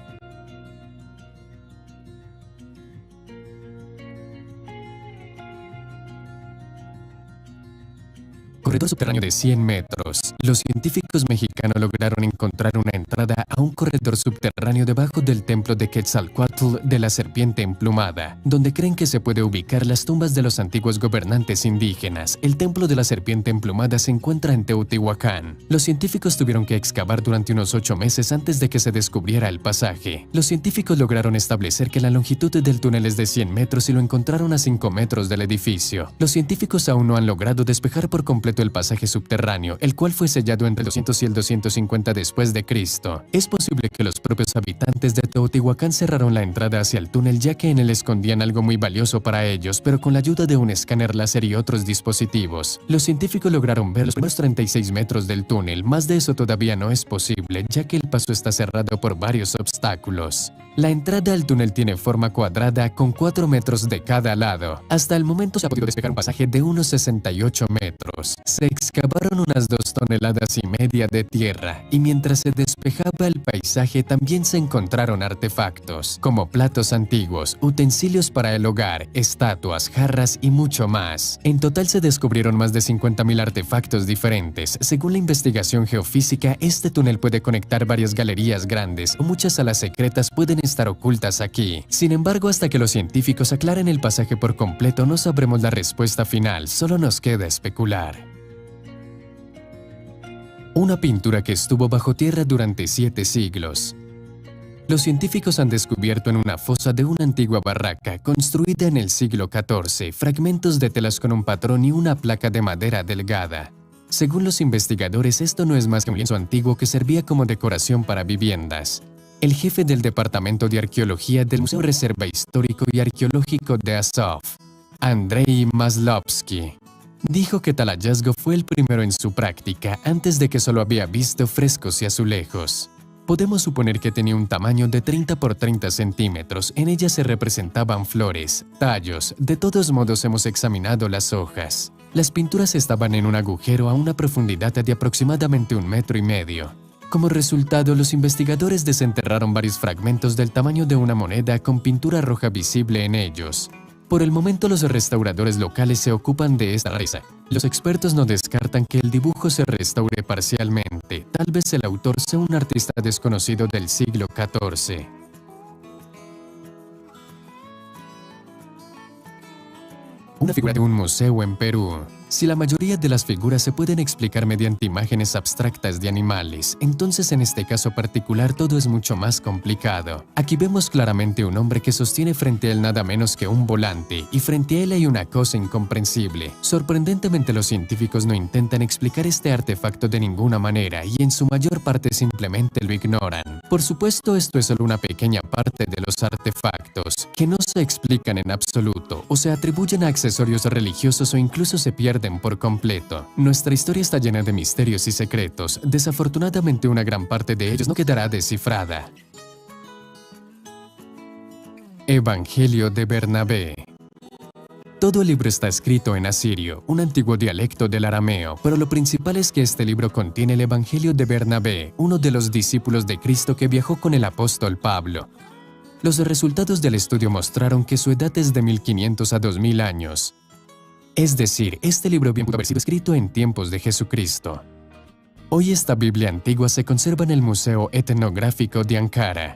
Corredor subterráneo de 100 metros. Los científicos mexicanos lograron encontrar una entrada a un corredor subterráneo debajo del templo de Quetzalcóatl de la serpiente emplumada, donde creen que se puede ubicar las tumbas de los antiguos gobernantes indígenas. El templo de la serpiente emplumada se encuentra en Teotihuacán. Los científicos tuvieron que excavar durante unos 8 meses antes de que se descubriera el pasaje. Los científicos lograron establecer que la longitud del túnel es de 100 metros y lo encontraron a 5 metros del edificio. Los científicos aún no han logrado despejar por completo el pasaje subterráneo, el cual fue sellado entre el 200 y el 250 después de Cristo. Es posible que los propios habitantes de Teotihuacán cerraron la entrada hacia el túnel ya que en él escondían algo muy valioso para ellos, pero con la ayuda de un escáner láser y otros dispositivos. Los científicos lograron ver los primeros 36 metros del túnel. Más de eso todavía no es posible, ya que el paso está cerrado por varios obstáculos. La entrada al túnel tiene forma cuadrada con 4 metros de cada lado. Hasta el momento se ha podido despejar un pasaje de unos 68 metros. Se excavaron unas 2,5 toneladas de tierra, y mientras se despejaba el paisaje también se encontraron artefactos, como platos antiguos, utensilios para el hogar, estatuas, jarras y mucho más. En total se descubrieron más de 50,000 artefactos diferentes. Según la investigación geofísica, este túnel puede conectar varias galerías grandes o muchas salas secretas pueden estar ocultas aquí. Sin embargo, hasta que los científicos aclaren el pasaje por completo, no sabremos la respuesta final, solo nos queda especular. Una pintura que estuvo bajo tierra durante 7 siglos. Los científicos han descubierto en una fosa de una antigua barraca construida en el siglo XIV fragmentos de telas con un patrón y una placa de madera delgada. Según los investigadores, esto no es más que un lienzo antiguo que servía como decoración para viviendas. El jefe del Departamento de Arqueología del Museo Reserva Histórico y Arqueológico de Azov, Andrei Maslovsky, dijo que tal hallazgo fue el primero en su práctica antes de que solo había visto frescos y azulejos. Podemos suponer que tenía un tamaño de 30 por 30 centímetros. En ella se representaban flores, tallos. De todos modos hemos examinado las hojas. Las pinturas estaban en un agujero a una profundidad de aproximadamente 1,5 metros. Como resultado, los investigadores desenterraron varios fragmentos del tamaño de una moneda con pintura roja visible en ellos. Por el momento, los restauradores locales se ocupan de esta rareza. Los expertos no descartan que el dibujo se restaure parcialmente. Tal vez el autor sea un artista desconocido del siglo XIV. Una figura de un museo en Perú. Si la mayoría de las figuras se pueden explicar mediante imágenes abstractas de animales, entonces en este caso particular todo es mucho más complicado. Aquí vemos claramente un hombre que sostiene frente a él nada menos que un volante, y frente a él hay una cosa incomprensible. Sorprendentemente, los científicos no intentan explicar este artefacto de ninguna manera y en su mayor parte simplemente lo ignoran. Por supuesto, esto es solo una pequeña parte de los artefactos, que no se explican en absoluto, o se atribuyen a accesorios religiosos o incluso se pierden por completo. Nuestra historia está llena de misterios y secretos. Desafortunadamente, una gran parte de ellos no quedará descifrada. Evangelio de Bernabé. Todo el libro está escrito en asirio, un antiguo dialecto del arameo, pero lo principal es que este libro contiene el Evangelio de Bernabé, uno de los discípulos de Cristo que viajó con el apóstol Pablo. Los resultados del estudio mostraron que su edad es de 1500 a 2000 años. Es decir, este libro bien pudo haber sido escrito en tiempos de Jesucristo. Hoy esta Biblia antigua se conserva en el Museo Etnográfico de Ankara.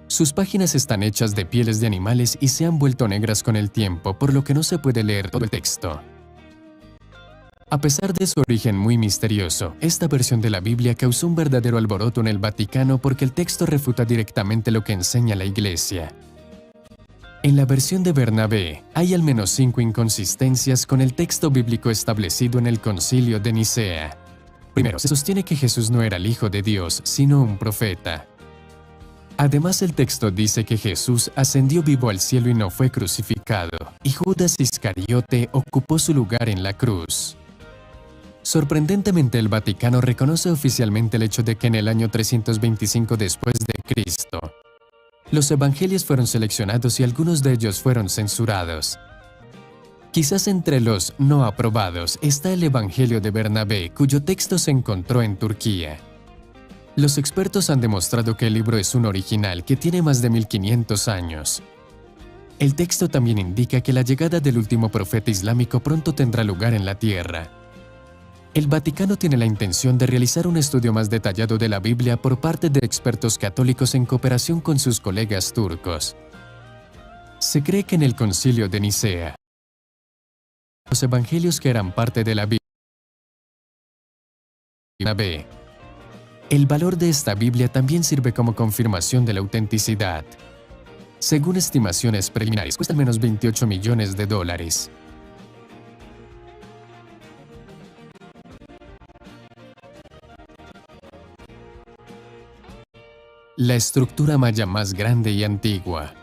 Sus páginas están hechas de pieles de animales y se han vuelto negras con el tiempo, por lo que no se puede leer todo el texto. A pesar de su origen muy misterioso, esta versión de la Biblia causó un verdadero alboroto en el Vaticano porque el texto refuta directamente lo que enseña la Iglesia. En la versión de Bernabé, hay al menos 5 inconsistencias con el texto bíblico establecido en el Concilio de Nicea. Primero, se sostiene que Jesús no era el Hijo de Dios, sino un profeta. Además, el texto dice que Jesús ascendió vivo al cielo y no fue crucificado, y Judas Iscariote ocupó su lugar en la cruz. Sorprendentemente, el Vaticano reconoce oficialmente el hecho de que en el año 325 después de Cristo, los evangelios fueron seleccionados y algunos de ellos fueron censurados. Quizás entre los no aprobados está el Evangelio de Bernabé, cuyo texto se encontró en Turquía. Los expertos han demostrado que el libro es un original que tiene más de 1500 años. El texto también indica que la llegada del último profeta islámico pronto tendrá lugar en la tierra. El Vaticano tiene la intención de realizar un estudio más detallado de la Biblia por parte de expertos católicos en cooperación con sus colegas turcos. Se cree que en el Concilio de Nicea, los evangelios que eran parte de la Biblia, el valor de esta Biblia también sirve como confirmación de la autenticidad. Según estimaciones preliminares, cuesta al menos $28 millones. La estructura maya más grande y antigua.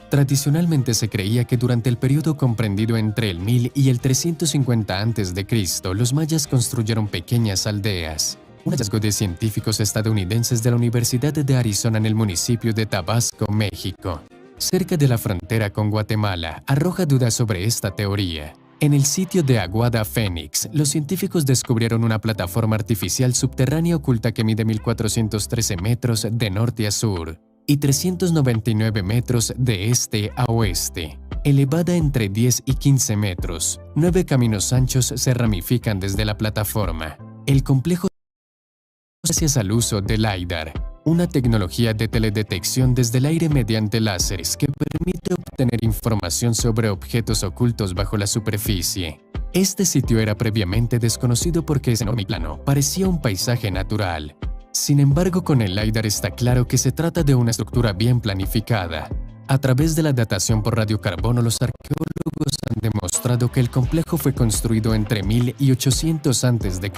Tradicionalmente se creía que durante el periodo comprendido entre el 1000 y el 350 a.C., los mayas construyeron pequeñas aldeas. Un hallazgo de científicos estadounidenses de la Universidad de Arizona en el municipio de Tabasco, México, cerca de la frontera con Guatemala, arroja dudas sobre esta teoría. En el sitio de Aguada Phoenix, los científicos descubrieron una plataforma artificial subterránea oculta que mide 1413 metros de norte a sur y 399 metros de este a oeste. Elevada entre 10 y 15 metros, 9 caminos anchos se ramifican desde la plataforma. El complejo gracias al uso del LiDAR, una tecnología de teledetección desde el aire mediante láseres que permite obtener información sobre objetos ocultos bajo la superficie. Este sitio era previamente desconocido porque ese enorme plano parecía un paisaje natural. Sin embargo, con el LiDAR está claro que se trata de una estructura bien planificada. A través de la datación por radiocarbono, los arqueólogos han demostrado que el complejo fue construido entre 1000 y 800 a.C.,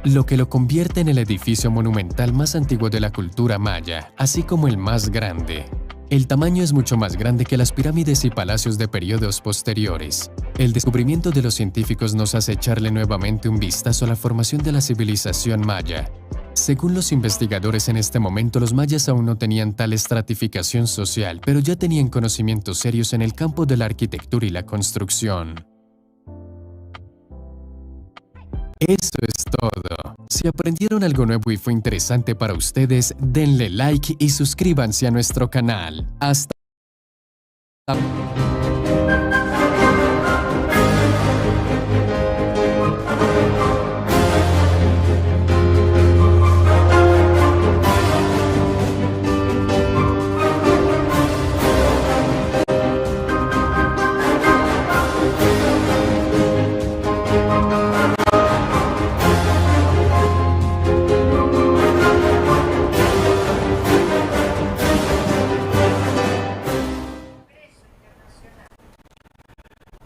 lo que lo convierte en el edificio monumental más antiguo de la cultura maya, así como el más grande. El tamaño es mucho más grande que las pirámides y palacios de periodos posteriores. El descubrimiento de los científicos nos hace echarle nuevamente un vistazo a la formación de la civilización maya. Según los investigadores, en este momento los mayas aún no tenían tal estratificación social, pero ya tenían conocimientos serios en el campo de la arquitectura y la construcción. Eso es todo. Si aprendieron algo nuevo y fue interesante para ustedes, denle like y suscríbanse a nuestro canal. Hasta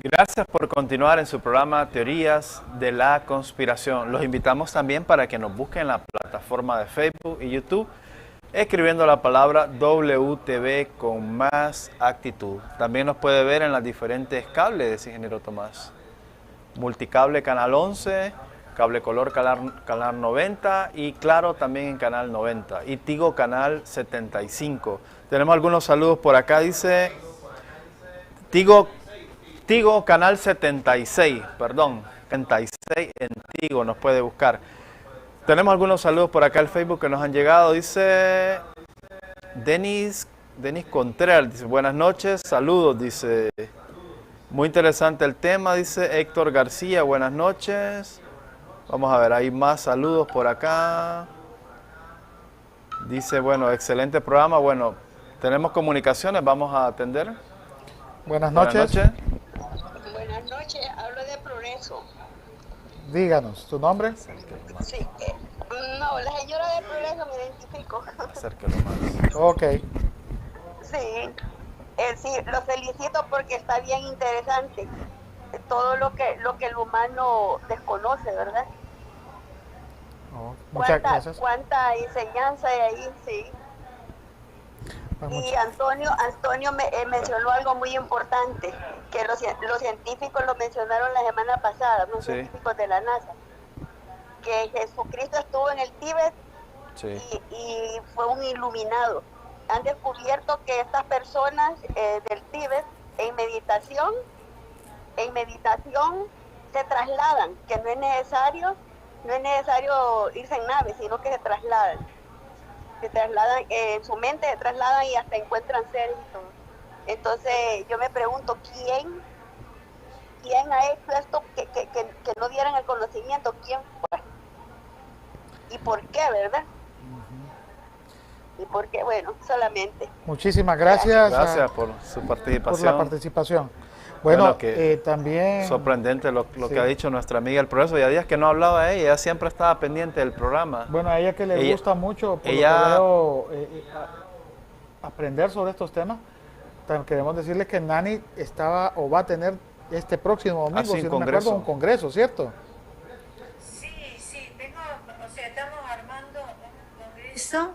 Gracias por continuar en su programa Teorías de la Conspiración. Los invitamos también para que nos busquen en la plataforma de Facebook y YouTube, escribiendo la palabra WTV con más actitud. También nos puede ver en las diferentes cables, ingeniero Tomás. Multicable Canal 11, Cable Color Canal 90 y Claro también en Canal 90 y Tigo Canal 75. Tenemos algunos saludos por acá, dice Tigo Canal 76, perdón, 76 en Tigo, nos puede buscar. Tenemos algunos saludos por acá al Facebook que nos han llegado, dice Denis Contreras dice, buenas noches, saludos, dice. Muy interesante el tema, dice Héctor García, buenas noches. Vamos a ver, hay más saludos por acá. Dice, bueno, excelente programa. Bueno, tenemos comunicaciones, vamos a atender. Buenas noches. Buenas noches, hablo de Progreso. Díganos, ¿tu nombre? Sí, no, la señora de Progreso me identifico. Acérquelo más. Ok. Sí, sí, lo felicito porque está bien interesante todo lo que el humano desconoce, ¿verdad? Muchas gracias. Cuánta enseñanza hay ahí, sí. Y Antonio mencionó algo muy importante, que los científicos lo mencionaron la semana pasada, los científicos de la NASA, que Jesucristo estuvo en el Tíbet y fue un iluminado. Han descubierto que estas personas del Tíbet en meditación se trasladan, que no es necesario irse en nave, sino que se trasladan en su mente, se trasladan y hasta encuentran seres y todo. Entonces yo me pregunto, ¿quién ha hecho esto que no dieran el conocimiento? ¿Quién fue? ¿Y por qué, verdad? ¿Y por qué? Bueno, solamente. Muchísimas gracias. Gracias por su participación. Por la participación. Bueno, que también... Sorprendente lo que ha dicho nuestra amiga el Progreso. Ya días que no hablaba de ella siempre estaba pendiente del programa. Bueno, a ella que le gusta mucho, por lo que veo, aprender sobre estos temas. Queremos decirle que Nani estaba o va a tener este próximo domingo, si no me acuerdo, un congreso, ¿cierto? Sí, estamos armando un congreso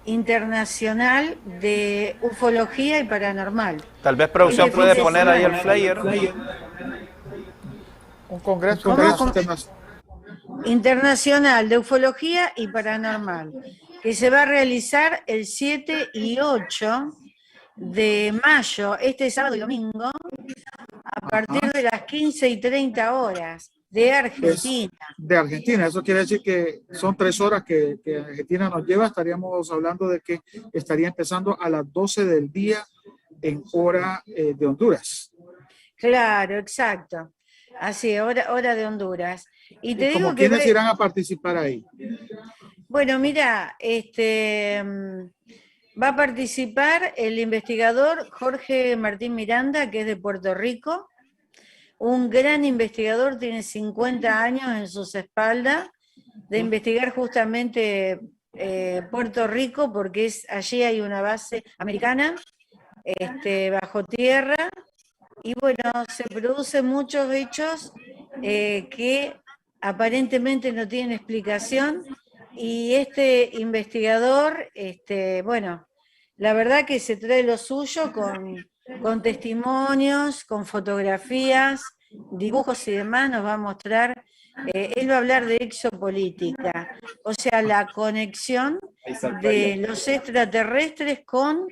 internacional de ufología y paranormal. Tal vez producción puede poner ahí el flyer. Un congreso internacional de ufología y paranormal, que se va a realizar el 7 y 8 de mayo, este sábado y domingo, a partir de las 15:30 horas. De Argentina. De Argentina, eso quiere decir que son 3 horas que Argentina nos lleva. Estaríamos hablando de que estaría empezando a las 12 del día en hora de Honduras. Claro, exacto. Así, hora de Honduras. Y te digo que ¿quiénes irán a participar ahí? Bueno, mira, va a participar el investigador Jorge Martín Miranda, que es de Puerto Rico. Un gran investigador, tiene 50 años en sus espaldas, de investigar justamente Puerto Rico, porque allí hay una base americana, bajo tierra, y bueno, se producen muchos hechos que aparentemente no tienen explicación, y este investigador, bueno, la verdad que se trae lo suyo con testimonios, con fotografías, dibujos y demás, nos va a mostrar, él va a hablar de exopolítica, o sea, la conexión de los extraterrestres con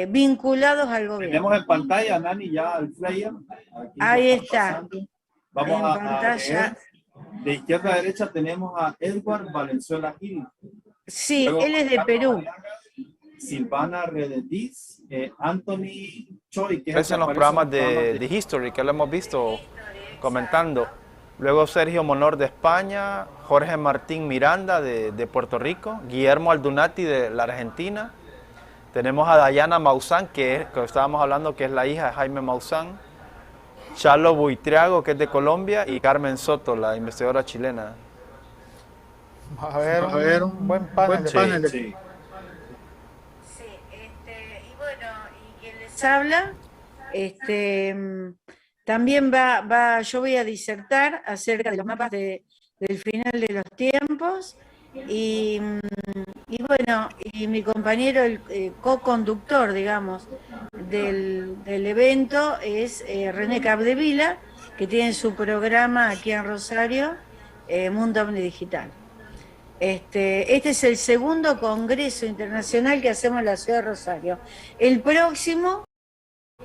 vinculados al gobierno. Tenemos en pantalla, Nani, ya el flyer. Ahí está. Vamos en pantalla. De izquierda a derecha tenemos a Edward Valenzuela Gil. Sí, él es de Perú. Silvana Redetiz, Anthony Choi, que es en los programas de History que lo hemos visto comentando. Luego Sergio Monor de España, Jorge Martín Miranda de Puerto Rico, Guillermo Aldunati de la Argentina. Tenemos a Dayana Maussan, que estábamos hablando, que es la hija de Jaime Maussan. Charlo Buitriago, que es de Colombia, y Carmen Soto, la investigadora chilena. A ver, un buen panel. Sí. Y bueno, y quien les habla, también yo voy a disertar acerca de los mapas del final de los tiempos, y bueno, y mi compañero, el co-conductor, digamos, del evento es René Capdevila, que tiene su programa aquí en Rosario, Mundo Omni Digital. Este es el segundo congreso internacional que hacemos en la ciudad de Rosario. El próximo,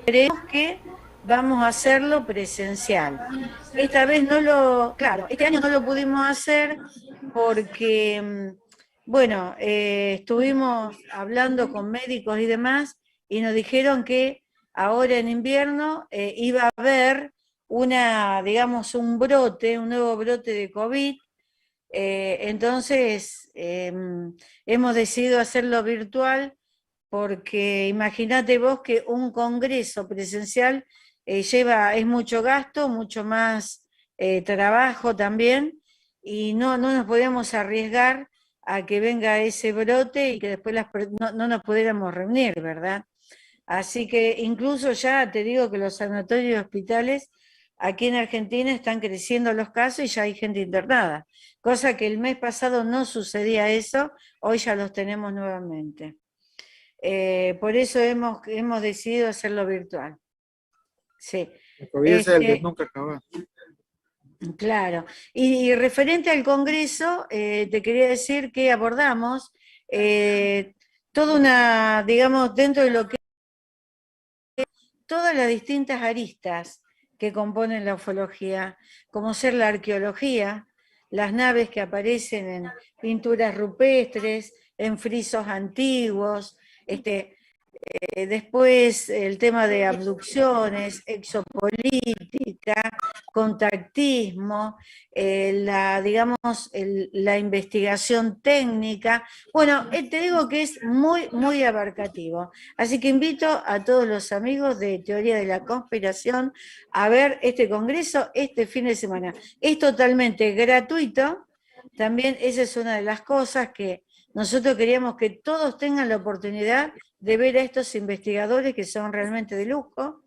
creemos que vamos a hacerlo presencial. Esta vez este año no lo pudimos hacer porque Bueno, estuvimos hablando con médicos y demás y nos dijeron que ahora en invierno iba a haber digamos, un nuevo brote de COVID. Entonces, hemos decidido hacerlo virtual porque imagínate vos que un congreso presencial es mucho gasto, mucho más trabajo también, y no nos podíamos arriesgar a que venga ese brote y que después no nos pudiéramos reunir, ¿verdad? Así que incluso ya te digo que los sanatorios y hospitales aquí en Argentina están creciendo los casos y ya hay gente internada, cosa que el mes pasado no sucedía eso, hoy ya los tenemos nuevamente. Por eso hemos decidido hacerlo virtual. Sí. El COVID es el de nunca acabar. Claro. Y referente al Congreso, te quería decir que abordamos digamos, dentro de lo que todas las distintas aristas que componen la ufología, como ser la arqueología, las naves que aparecen en pinturas rupestres, en frisos antiguos, después el tema de abducciones, exopolítica, contactismo, la investigación técnica. Bueno, te digo que es muy, muy abarcativo. Así que invito a todos los amigos de Teoría de la Conspiración a ver este congreso este fin de semana. Es totalmente gratuito. También esa es una de las cosas que nosotros queríamos que todos tengan la oportunidad de ver a estos investigadores que son realmente de lujo.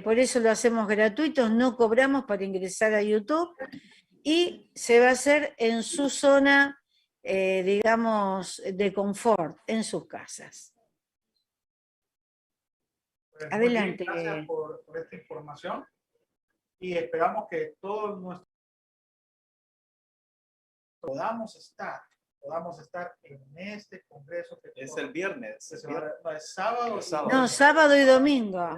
Por eso lo hacemos gratuito, no cobramos para ingresar a YouTube y se va a hacer en su zona, digamos, de confort, en sus casas. Pues, adelante. Muy bien, gracias por esta información y esperamos que todos nuestros podamos estar en este congreso que es el viernes. No, es sábado. No, sábado y domingo.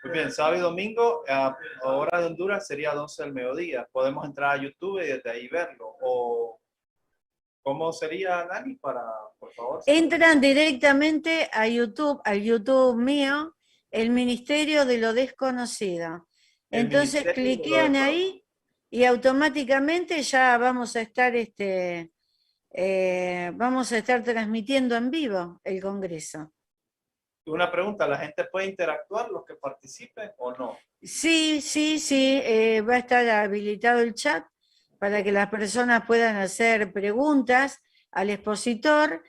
Muy bien, sábado y domingo, a hora de Honduras sería 12 del mediodía. Podemos entrar a YouTube y desde ahí verlo. O ¿cómo sería, Nani, por favor? Entran directamente a YouTube, al YouTube mío, el Ministerio de lo Desconocido. Entonces cliquean ahí y automáticamente ya vamos a estar transmitiendo en vivo el congreso. Una pregunta, ¿la gente puede interactuar, los que participen o no? Sí, va a estar habilitado el chat para que las personas puedan hacer preguntas al expositor.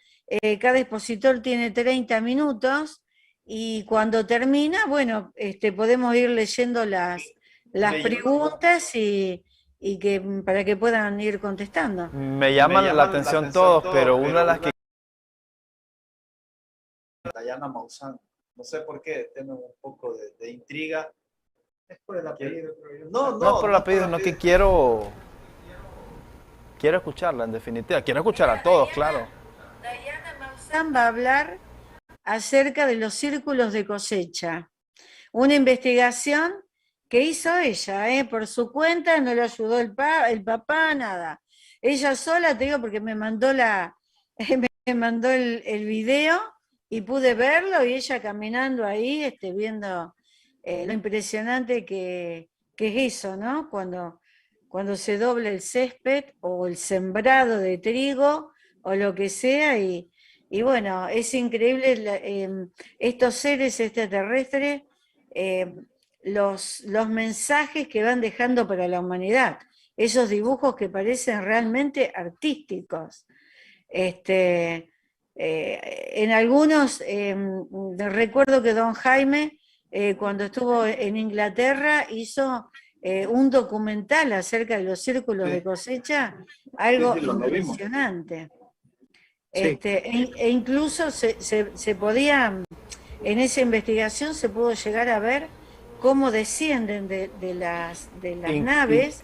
Cada expositor tiene 30 minutos y cuando termina, bueno, podemos ir leyendo las preguntas para que puedan ir contestando. Me llaman la atención todos, pero una de las que... Dayana Maussan, no sé por qué, tengo un poco de intriga. Es por el apellido, creo yo. No por el apellido, no que quiero escucharla en definitiva, quiero escuchar a todos, claro. Dayana Maussan va a hablar acerca de los círculos de cosecha, una investigación que hizo ella, por su cuenta, no le ayudó el papá, nada. Ella sola, te digo, porque me mandó el video y pude verlo, y ella caminando ahí, viendo lo impresionante que es eso, ¿no? Cuando se dobla el césped o el sembrado de trigo o lo que sea, y bueno, es increíble estos seres extraterrestres, los mensajes que van dejando para la humanidad, esos dibujos que parecen realmente artísticos. En algunos, recuerdo que don Jaime, cuando estuvo en Inglaterra, hizo un documental acerca de los círculos de cosecha, algo impresionante. E incluso se podía, en esa investigación se pudo llegar a ver cómo descienden de las naves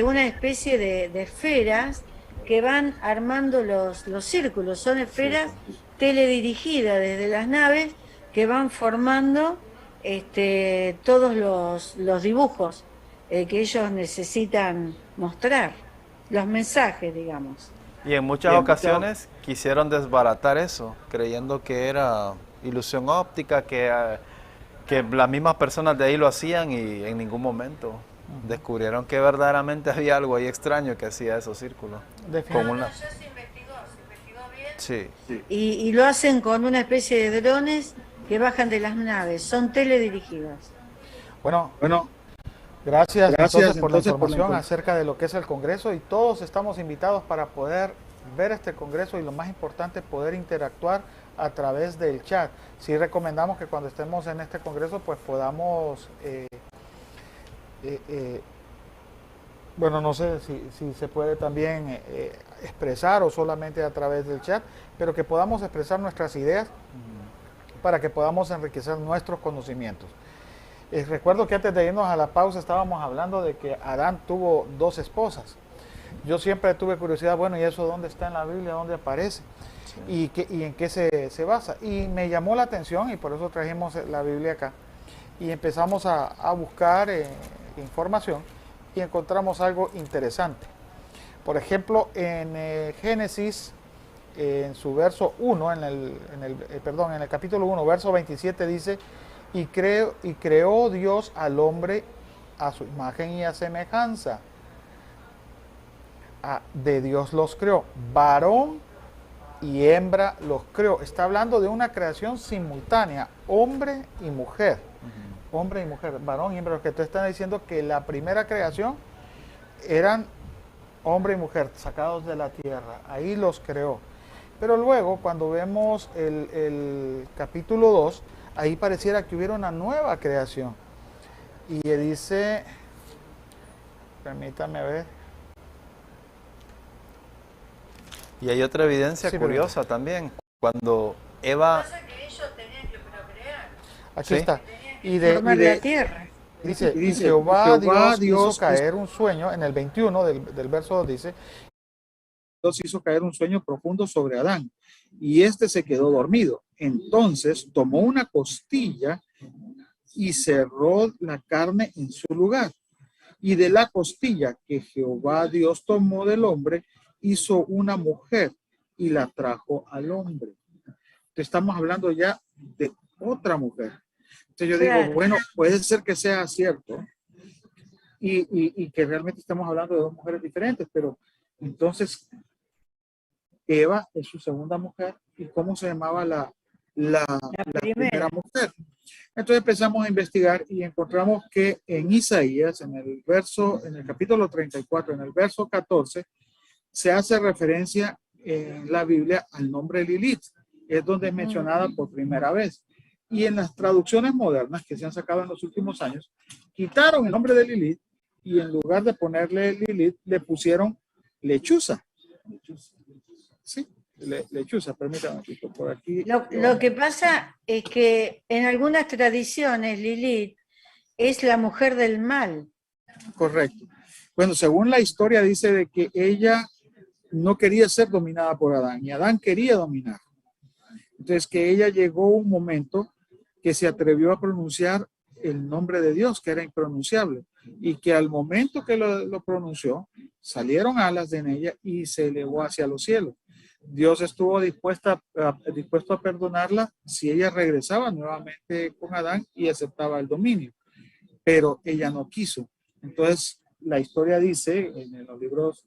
una especie de esferas que van armando los círculos. Son esferas teledirigidas desde las naves que van formando todos los dibujos que ellos necesitan mostrar. los mensajes, digamos. Y en muchas ocasiones quisieron desbaratar eso, creyendo que era ilusión óptica, que las mismas personas de ahí lo hacían y en ningún momento descubrieron que verdaderamente había algo ahí extraño que hacía esos círculos. Con una... Sí. Y lo hacen con una especie de drones que bajan de las naves, son teledirigidas. Bueno, gracias entonces por la información acerca de lo que es el Congreso, y todos estamos invitados para poder ver este Congreso y lo más importante, poder interactuar a través del chat. Sí recomendamos que cuando estemos en este Congreso pues podamos, bueno, no sé si se puede también expresar o solamente a través del chat, pero que podamos expresar nuestras ideas para que podamos enriquecer nuestros conocimientos. Recuerdo que antes de irnos a la pausa estábamos hablando de que Adán tuvo 2 esposas. Yo siempre tuve curiosidad, bueno, ¿y eso dónde está en la Biblia? ¿Dónde aparece? Sí. ¿Y en qué se basa? Y me llamó la atención y por eso trajimos la Biblia acá. Y empezamos a buscar información y encontramos algo interesante. Por ejemplo, en Génesis, en su verso 1, en el capítulo 1, verso 27 dice: y creó Dios al hombre a su imagen y a semejanza. De Dios los creó, varón y hembra los creó. Está hablando de una creación simultánea, hombre y mujer. Hombre y mujer, varón y hembra. Lo que te están diciendo que la primera creación eran hombre y mujer sacados de la tierra, ahí los creó. Pero luego cuando vemos el capítulo 2, ahí pareciera que hubiera una nueva creación. Y dice, permítame ver. Y hay otra evidencia curiosa también. Cuando Eva... Aquí está. Y de la tierra. Dice, Jehová Dios hizo caer un sueño, en el 21 del verso 2 dice: Dios hizo caer un sueño profundo sobre Adán, y éste se quedó dormido. Entonces tomó una costilla y cerró la carne en su lugar. Y de la costilla que Jehová Dios tomó del hombre, hizo una mujer y la trajo al hombre. Estamos hablando ya de otra mujer. Entonces yo digo, bueno, puede ser que sea cierto y que realmente estamos hablando de 2 mujeres diferentes, pero entonces Eva es su segunda mujer. ¿Y cómo se llamaba la primera mujer? Entonces empezamos a investigar y encontramos que en Isaías, en el capítulo 34, en el verso 14, se hace referencia en la Biblia al nombre Lilith. Es donde es mencionada por primera vez. Y en las traducciones modernas que se han sacado en los últimos años, quitaron el nombre de Lilith y en lugar de ponerle Lilith, le pusieron lechuza. Sí, lechuza, permítame por aquí. Lo que pasa es que en algunas tradiciones Lilith es la mujer del mal. Correcto. Bueno, según la historia dice de que ella no quería ser dominada por Adán y Adán quería dominar. Entonces que ella llegó un momento que se atrevió a pronunciar el nombre de Dios, que era impronunciable, y que al momento que lo pronunció, salieron alas en ella y se elevó hacia los cielos. Dios estuvo dispuesto a perdonarla si ella regresaba nuevamente con Adán y aceptaba el dominio, pero ella no quiso. Entonces la historia dice, en los libros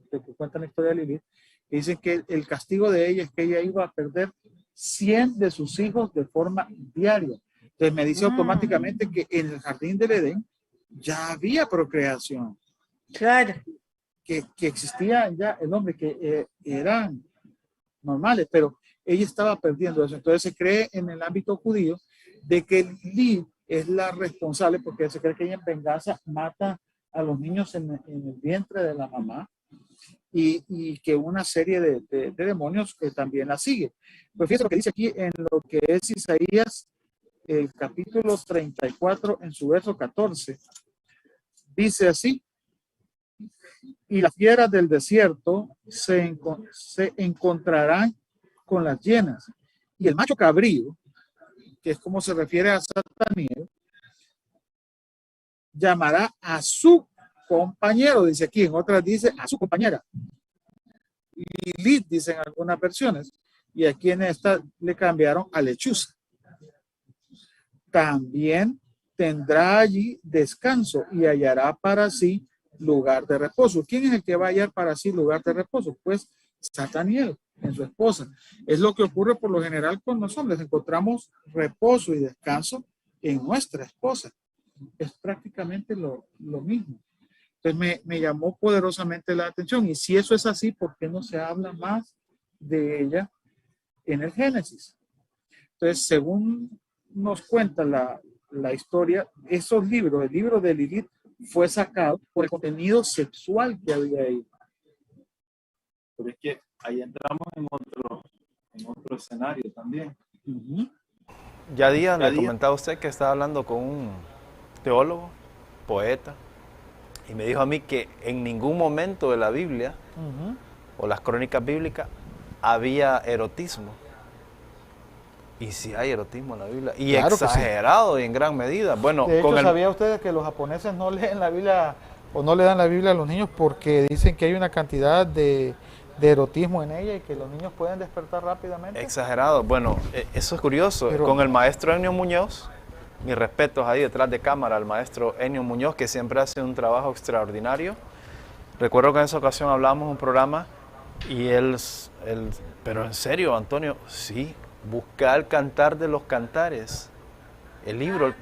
que cuentan la historia de Lilith, que dicen que el castigo de ella es que ella iba a perder 100 de sus hijos de forma diaria. Entonces me dice automáticamente que en el jardín del Edén ya había procreación. Claro. Que existía ya el hombre, que eran normales, pero ella estaba perdiendo eso. Entonces se cree en el ámbito judío de que Lilith es la responsable, porque se cree que ella en venganza mata a los niños en el vientre de la mamá. Y que una serie de demonios que también la sigue. Pues fíjense lo que dice aquí en lo que es Isaías, el capítulo 34, en su verso 14. Dice así: y las fieras del desierto se encontrarán con las hienas, y el macho cabrío, que es como se refiere a Sataniel, llamará a su compañero, dice aquí, en otras dice a su compañera. Lilith, dicen algunas versiones, y aquí en esta le cambiaron a lechuza. También tendrá allí descanso y hallará para sí lugar de reposo. ¿Quién es el que va a hallar para sí lugar de reposo? Pues Sataniel, en su esposa. Es lo que ocurre por lo general con los hombres. Encontramos reposo y descanso en nuestra esposa. Es prácticamente lo mismo. Entonces me llamó poderosamente la atención. Y si eso es así, ¿por qué no se habla más de ella en el Génesis? Entonces, según nos cuenta la historia, esos libros, el libro de Lilith fue sacado por el contenido sexual que había ahí. Pero es que ahí entramos en otro escenario también. Ya Díaz le comentaba a usted que estaba hablando con un teólogo, poeta, y me dijo a mí que en ningún momento de la Biblia o las crónicas bíblicas había erotismo. Y sí hay erotismo en la Biblia, y claro, exagerado y en gran medida. Bueno, de hecho, ¿sabía ustedes que los japoneses no leen la Biblia o no le dan la Biblia a los niños porque dicen que hay una cantidad de erotismo en ella y que los niños pueden despertar rápidamente? Exagerado. Bueno, eso es curioso. Pero con el maestro Ennio Muñoz, mis respetos ahí detrás de cámara al maestro Ennio Muñoz, que siempre hace un trabajo extraordinario. Recuerdo que en esa ocasión hablábamos un programa y él, pero en serio, Antonio, sí, busca el Cantar de los Cantares, el libro,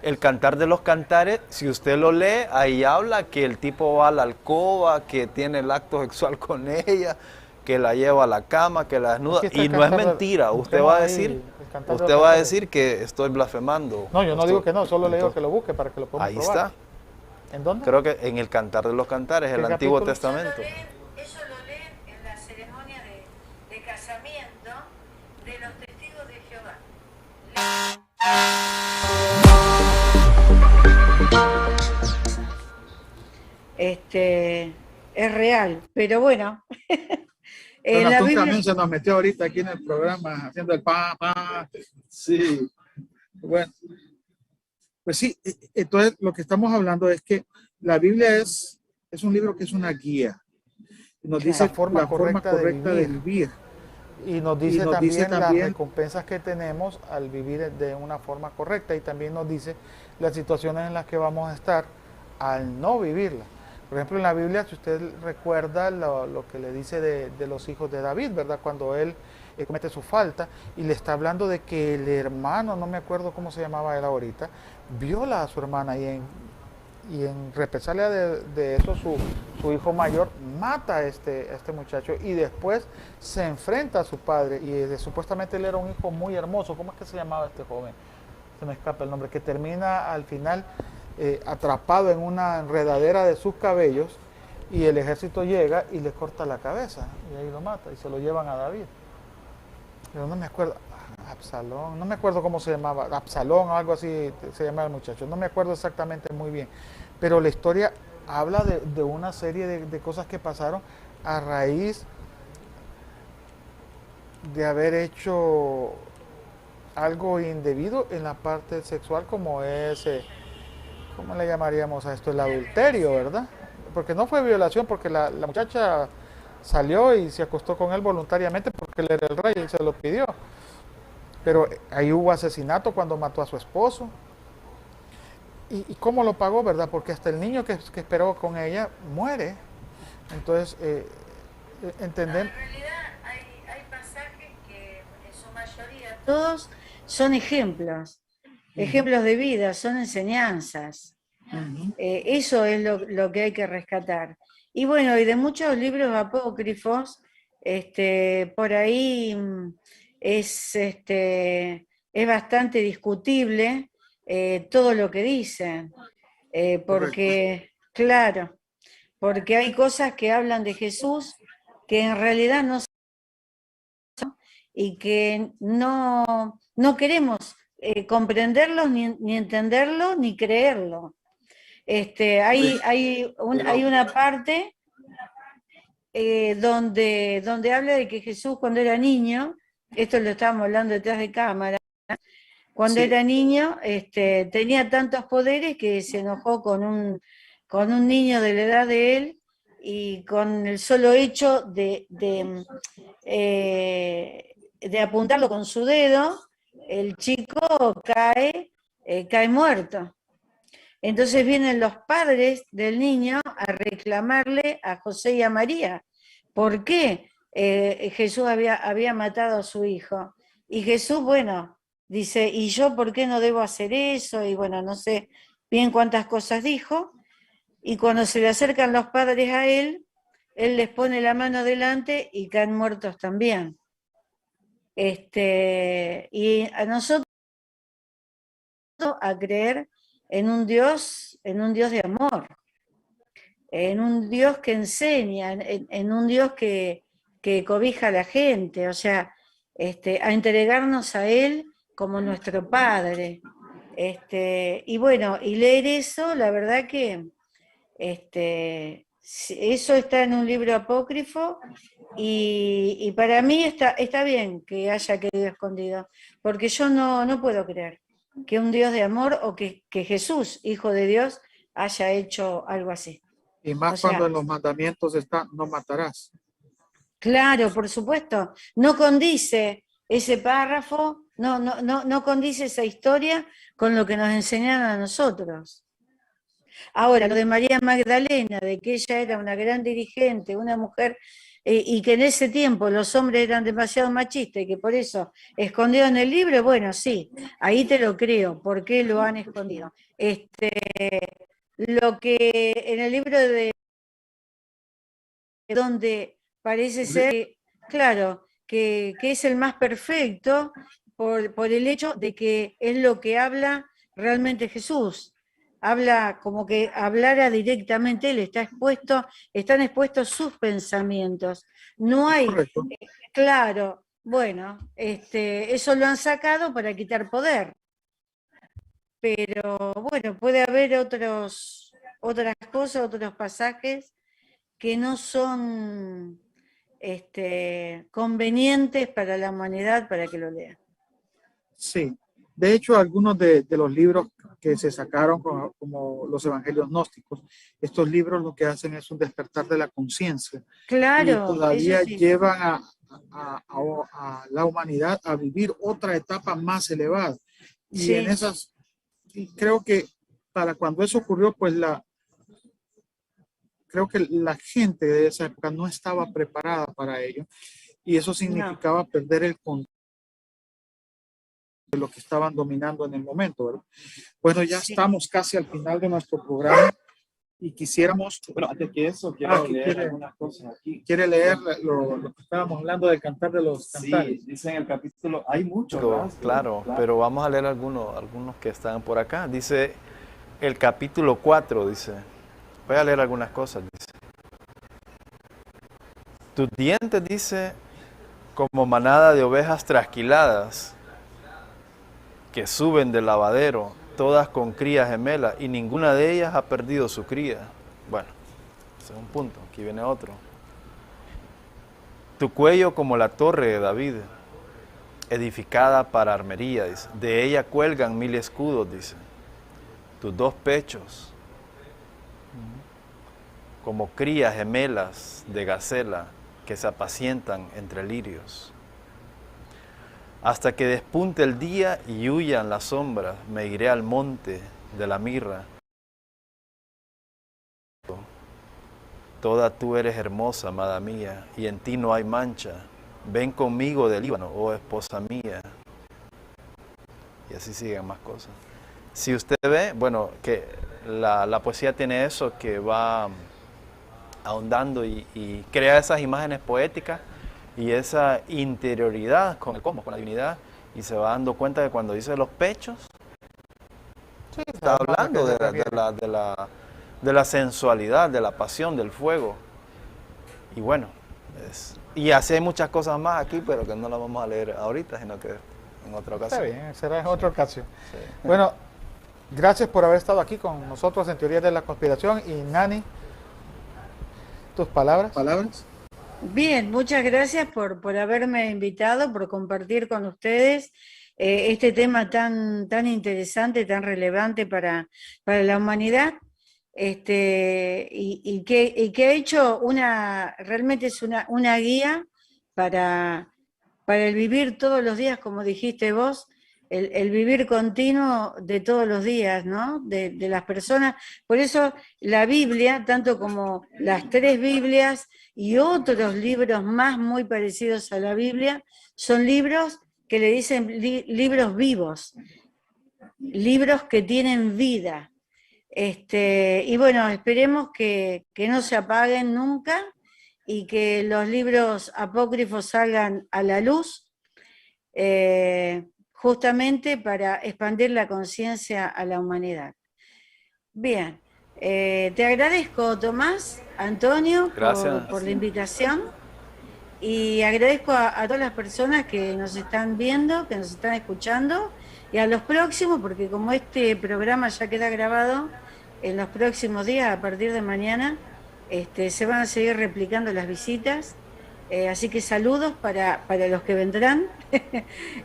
el Cantar de los Cantares. Si usted lo lee, ahí habla que el tipo va a la alcoba, que tiene el acto sexual con ella, que la lleva a la cama, que la desnuda, y no es mentira. Usted va a decir que estoy blasfemando. No, yo no digo que no, solo le digo que lo busque para que lo podamos ahí probar. Está. ¿En dónde? Creo que en el Cantar de los Cantares, el Antiguo Testamento. Eso lo leen en la ceremonia de casamiento de los testigos de Jehová. Es real, pero bueno. La Biblia también se nos metió ahorita aquí en el programa haciendo el pa. Sí. Bueno, pues sí, entonces lo que estamos hablando es que la Biblia es un libro que es una guía. Nos dice la forma correcta de vivir. Y nos dice también las recompensas que tenemos al vivir de una forma correcta, y también nos dice las situaciones en las que vamos a estar al no vivirla. Por ejemplo, en la Biblia, si usted recuerda lo que le dice de los hijos de David, ¿verdad? Cuando él comete su falta y le está hablando de que el hermano, no me acuerdo cómo se llamaba él ahorita, viola a su hermana, y en represalia de eso su hijo mayor mata a este muchacho, y después se enfrenta a su padre, y supuestamente él era un hijo muy hermoso. ¿Cómo es que se llamaba este joven? Se me escapa el nombre, que termina al final atrapado en una enredadera de sus cabellos, y el ejército llega y le corta la cabeza, y ahí lo mata, y se lo llevan a David. Pero no me acuerdo, Absalón, no me acuerdo cómo se llamaba, Absalón o algo así se llamaba el muchacho, no me acuerdo exactamente muy bien, pero la historia habla de una serie de cosas que pasaron a raíz de haber hecho algo indebido en la parte sexual, como es, ¿cómo le llamaríamos a esto? El adulterio, ¿verdad? Porque no fue violación, porque la muchacha salió y se acostó con él voluntariamente porque él era el rey y se lo pidió. Pero ahí hubo asesinato cuando mató a su esposo. ¿Y cómo lo pagó, verdad? Porque hasta el niño que esperó con ella muere. Entonces, entendemos. En realidad hay pasajes que en su mayoría todos son ejemplos de vida, son enseñanzas. Eso es lo que hay que rescatar. Y bueno, y de muchos libros apócrifos, por ahí es bastante discutible todo lo que dicen, porque, claro, porque hay cosas que hablan de Jesús que en realidad no son, y que no queremos comprenderlos, ni entenderlo, ni creerlo. Hay una parte donde habla de que Jesús, cuando era niño, esto lo estábamos hablando detrás de cámara, cuando era niño tenía tantos poderes que se enojó con con un niño de la edad de él, y con el solo hecho de apuntarlo con su dedo, el chico cae muerto. Entonces vienen los padres del niño a reclamarle a José y a María. ¿Por qué Jesús había matado a su hijo? Y Jesús, bueno, dice, ¿y yo por qué no debo hacer eso? Y bueno, no sé bien cuántas cosas dijo. Y cuando se le acercan los padres a él les pone la mano delante y caen muertos también. Y a nosotros a creer en un Dios de amor, en un Dios que enseña, en un Dios que cobija a la gente, o sea, a entregarnos a Él como nuestro Padre. Y bueno, y leer eso, la verdad que eso está en un libro apócrifo, y para mí está bien que haya quedado escondido, porque yo no puedo creer que un Dios de amor o que Jesús, Hijo de Dios, haya hecho algo así. Y más cuando en los mandamientos está, no matarás. Claro, por supuesto. No condice ese párrafo, no condice esa historia con lo que nos enseñaron a nosotros. Ahora, lo de María Magdalena, de que ella era una gran dirigente, una mujer, y que en ese tiempo los hombres eran demasiado machistas y que por eso escondió en el libro, bueno, sí, ahí te lo creo. ¿Por qué lo han escondido? Lo que en el libro donde parece ser, claro, que es el más perfecto por el hecho de que es lo que habla realmente Jesús. Habla como que hablara directamente él, están expuestos sus pensamientos. No hay, claro, bueno, eso lo han sacado para quitar poder. Pero bueno, puede haber otras cosas, otros pasajes que no son convenientes para la humanidad para que lo lean. Sí, de hecho algunos de los libros que se sacaron como los evangelios gnósticos, estos libros lo que hacen es un despertar de la conciencia. Claro. Y todavía Sí. llevan a la humanidad a vivir otra etapa más elevada. Y sí. En esas, y creo que para cuando eso ocurrió, pues creo que la gente de esa época no estaba preparada para ello. Y eso significaba perder el control de lo que estaban dominando en el momento, ¿verdad? Bueno, ya estamos casi al final de nuestro programa y quisiéramos... Bueno, antes que eso, quiero leer algunas cosas aquí. ¿Quiere leer lo que estábamos hablando del cantar de los cantares? Sí, dice en el capítulo, hay muchos. Claro, pero vamos a leer algunos que están por acá. Dice el capítulo 4, dice, voy a leer algunas cosas, dice. Tus dientes, dice, como manada de ovejas trasquiladas, que suben del lavadero, todas con crías gemelas, y ninguna de ellas ha perdido su cría. Bueno, ese es un punto, aquí viene otro. Tu cuello como la torre de David, edificada para armería, dice. De ella cuelgan 1000 escudos, dice. Tus 2 pechos, como crías gemelas de gacela, que se apacientan entre lirios. Hasta que despunte el día y huyan las sombras, me iré al monte de la mirra. Toda tú eres hermosa, amada mía, y en ti no hay mancha. Ven conmigo del Líbano, oh esposa mía. Y así siguen más cosas. Si usted ve, bueno, que la poesía tiene eso, que va ahondando y crea esas imágenes poéticas y esa interioridad con el cosmos, con la divinidad, y se va dando cuenta que cuando dice los pechos, sí, está hablando de la sensualidad, de la pasión, del fuego. Y bueno, y así hay muchas cosas más aquí, pero que no las vamos a leer ahorita, sino que en otra ocasión. Está bien, será en otra ocasión. Sí. Bueno, gracias por haber estado aquí con nosotros en Teorías de la Conspiración. Y Nani, tus palabras. Bien, muchas gracias por haberme invitado, por compartir con ustedes este tema tan interesante, tan relevante para la humanidad. y que ha hecho realmente es una guía para el vivir todos los días, como dijiste vos, el vivir continuo de todos los días, ¿no? De las personas. Por eso la Biblia, tanto como las 3 Biblias y otros libros más muy parecidos a la Biblia, son libros que le dicen libros vivos, libros que tienen vida. Y bueno, esperemos que no se apaguen nunca y que los libros apócrifos salgan a la luz, justamente para expandir la conciencia a la humanidad. Bien, te agradezco, Tomás, Antonio, por la invitación, y agradezco a todas las personas que nos están viendo, que nos están escuchando, y a los próximos, porque como este programa ya queda grabado, en los próximos días, a partir de mañana, se van a seguir replicando las visitas, así que saludos para los que vendrán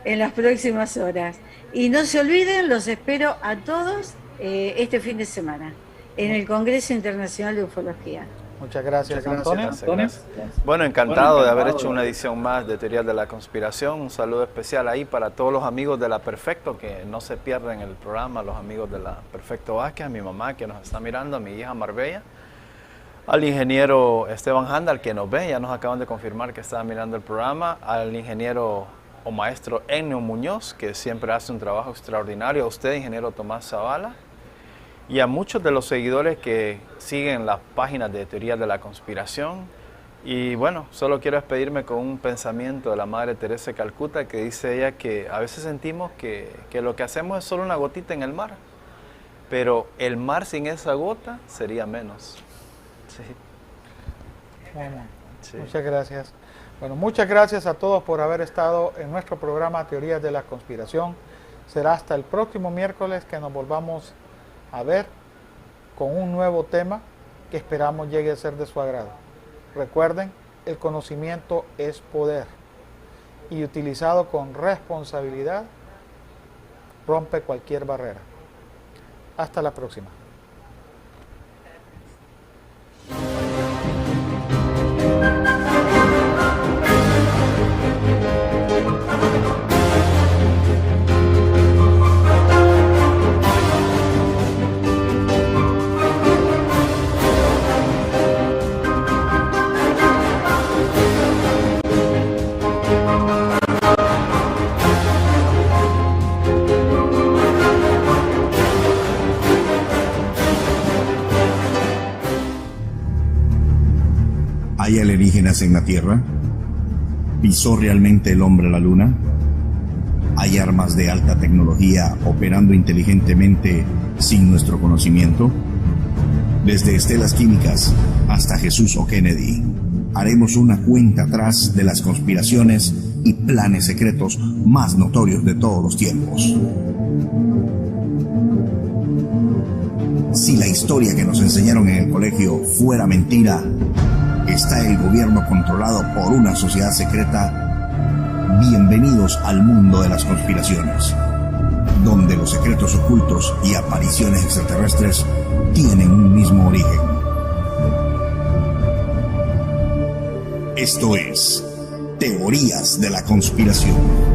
en las próximas horas. Y no se olviden, los espero a todos este fin de semana, en el Congreso Internacional de Ufología. Muchas gracias, Antonio. Gracias. Bueno, encantado de haber hecho una edición más de Teorías de la Conspiración. Un saludo especial ahí para todos los amigos de La Perfecto, que no se pierden el programa, los amigos de La Perfecto Vázquez, a mi mamá que nos está mirando, a mi hija Marbella, al ingeniero Esteban Handal, que nos ve, ya nos acaban de confirmar que estaba mirando el programa, al ingeniero o maestro Ennio Muñoz, que siempre hace un trabajo extraordinario, a usted, ingeniero Tomás Zavala, y a muchos de los seguidores que siguen las páginas de Teorías de la Conspiración. Y bueno, solo quiero despedirme con un pensamiento de la Madre Teresa de Calcuta, que dice ella que a veces sentimos que lo que hacemos es solo una gotita en el mar, pero el mar sin esa gota sería menos. Sí. Bueno, sí. Muchas gracias. Bueno, muchas gracias a todos por haber estado en nuestro programa Teorías de la Conspiración. Será hasta el próximo miércoles que nos volvamos a ver con un nuevo tema que esperamos llegue a ser de su agrado. Recuerden, el conocimiento es poder y utilizado con responsabilidad rompe cualquier barrera. Hasta la próxima. ¿Hay alienígenas en la Tierra? ¿Pisó realmente el hombre la Luna? ¿Hay armas de alta tecnología operando inteligentemente sin nuestro conocimiento? Desde estelas químicas hasta Jesús o Kennedy, haremos una cuenta atrás de las conspiraciones y planes secretos más notorios de todos los tiempos. Si la historia que nos enseñaron en el colegio fuera mentira, ¿está el gobierno controlado por una sociedad secreta? Bienvenidos al mundo de las conspiraciones, donde los secretos ocultos y apariciones extraterrestres tienen un mismo origen. Esto es Teorías de la Conspiración.